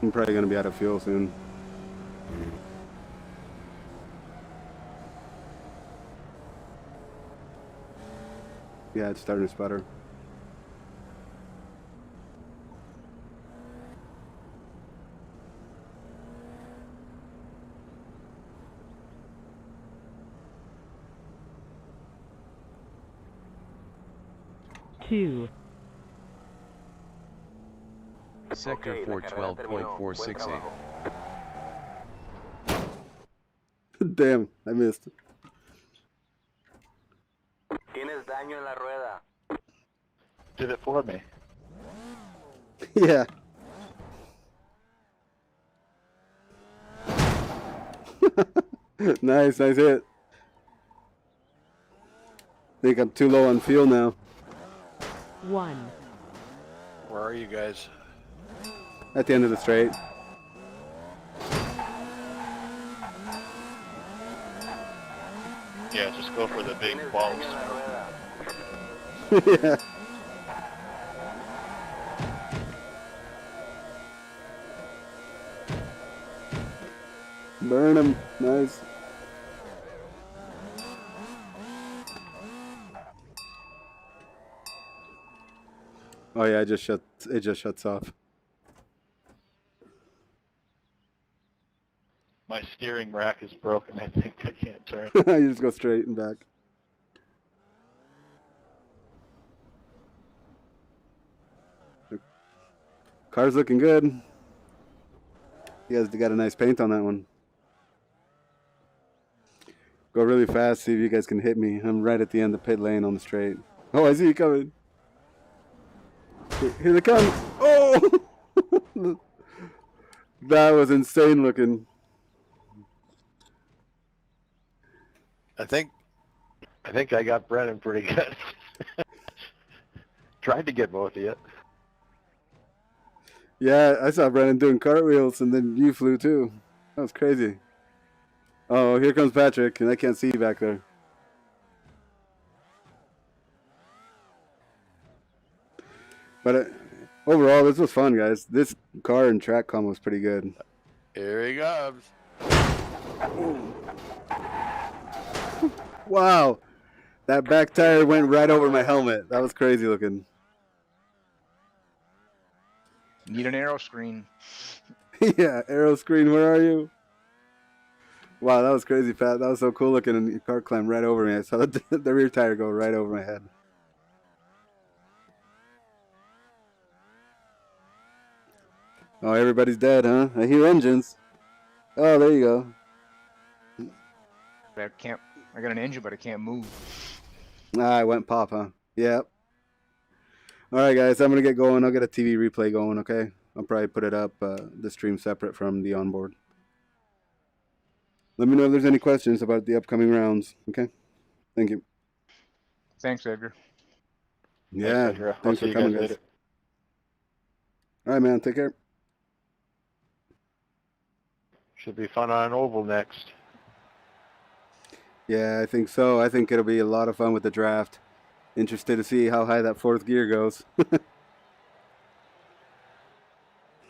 I'm probably going to be out of fuel soon. Yeah, it's starting to sputter. Two. Sector 412.468. Damn, I missed. Tienes daño en la rueda. Did it for me. Yeah. Nice hit. Think I'm too low on fuel now. 1. Where are you guys? At the end of the straight. Yeah, just go for the big bumps. Yeah. Burn him. Nice. Oh yeah, it just shuts off. My steering rack is broken. I think I can't turn. You just go straight and back. The car's looking good. You guys got a nice paint on that one. Go really fast, see if you guys can hit me. I'm right at the end of pit lane on the straight. Oh, I see you coming. Here they come. Oh! That was insane looking. I think I got Brennan pretty good. Tried to get both of you. Yeah, I saw Brennan doing cartwheels, and then you flew too. That was crazy. Oh, here comes Patrick, and I can't see you back there. But overall, this was fun, guys. This car and track combo was pretty good. here he comes. Wow, that back tire went right over my helmet. That was crazy looking. Need an arrow screen. Yeah, aero screen, where are you? Wow, that was crazy, Pat. That was so cool looking, and your car climbed right over me. I saw the rear tire go right over my head. Oh, everybody's dead, huh? I hear engines. Oh, there you go. I can't. I got an engine, but I can't move. Ah, I went pop, huh? Yep. All right, guys, I'm gonna get going. I'll get a TV replay going. Okay, I'll probably put it up the stream separate from the onboard. Let me know if there's any questions about the upcoming rounds. Okay, thank you. Thanks, Edgar. Yeah, Edgar. I'll thanks see for you coming, guys guys. later. All right, man. Take care. Should be fun on an oval next. Yeah, I think so. I think it'll be a lot of fun with the draft. Interested to see how high that fourth gear goes.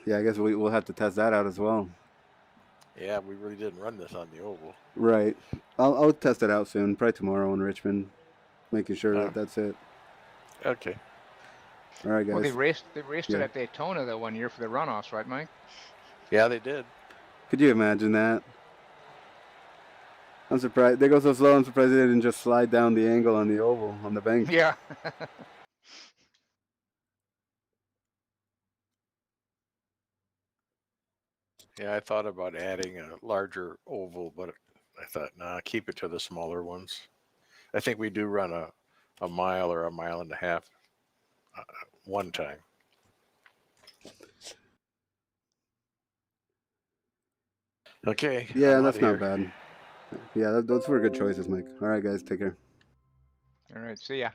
Yeah, I guess we'll have to test that out as well. Yeah, we really didn't run this on the oval. Right. I'll test it out soon, probably tomorrow in Richmond, making sure that that's it. Okay. All right, guys. Well, they raced it at Daytona that one year for the runoffs, right, Mike? Yeah, they did. Could you imagine that? I'm surprised. They go so slow, I'm surprised they didn't just slide down the angle on the oval, on the bank. Yeah. Yeah, I thought about adding a larger oval, but I thought, nah, keep it to the smaller ones. I think we do run a mile or a mile and a half one time. Okay. Yeah, that's not bad. Yeah, those were good choices, Mike. All right, guys, take care. All right, see ya.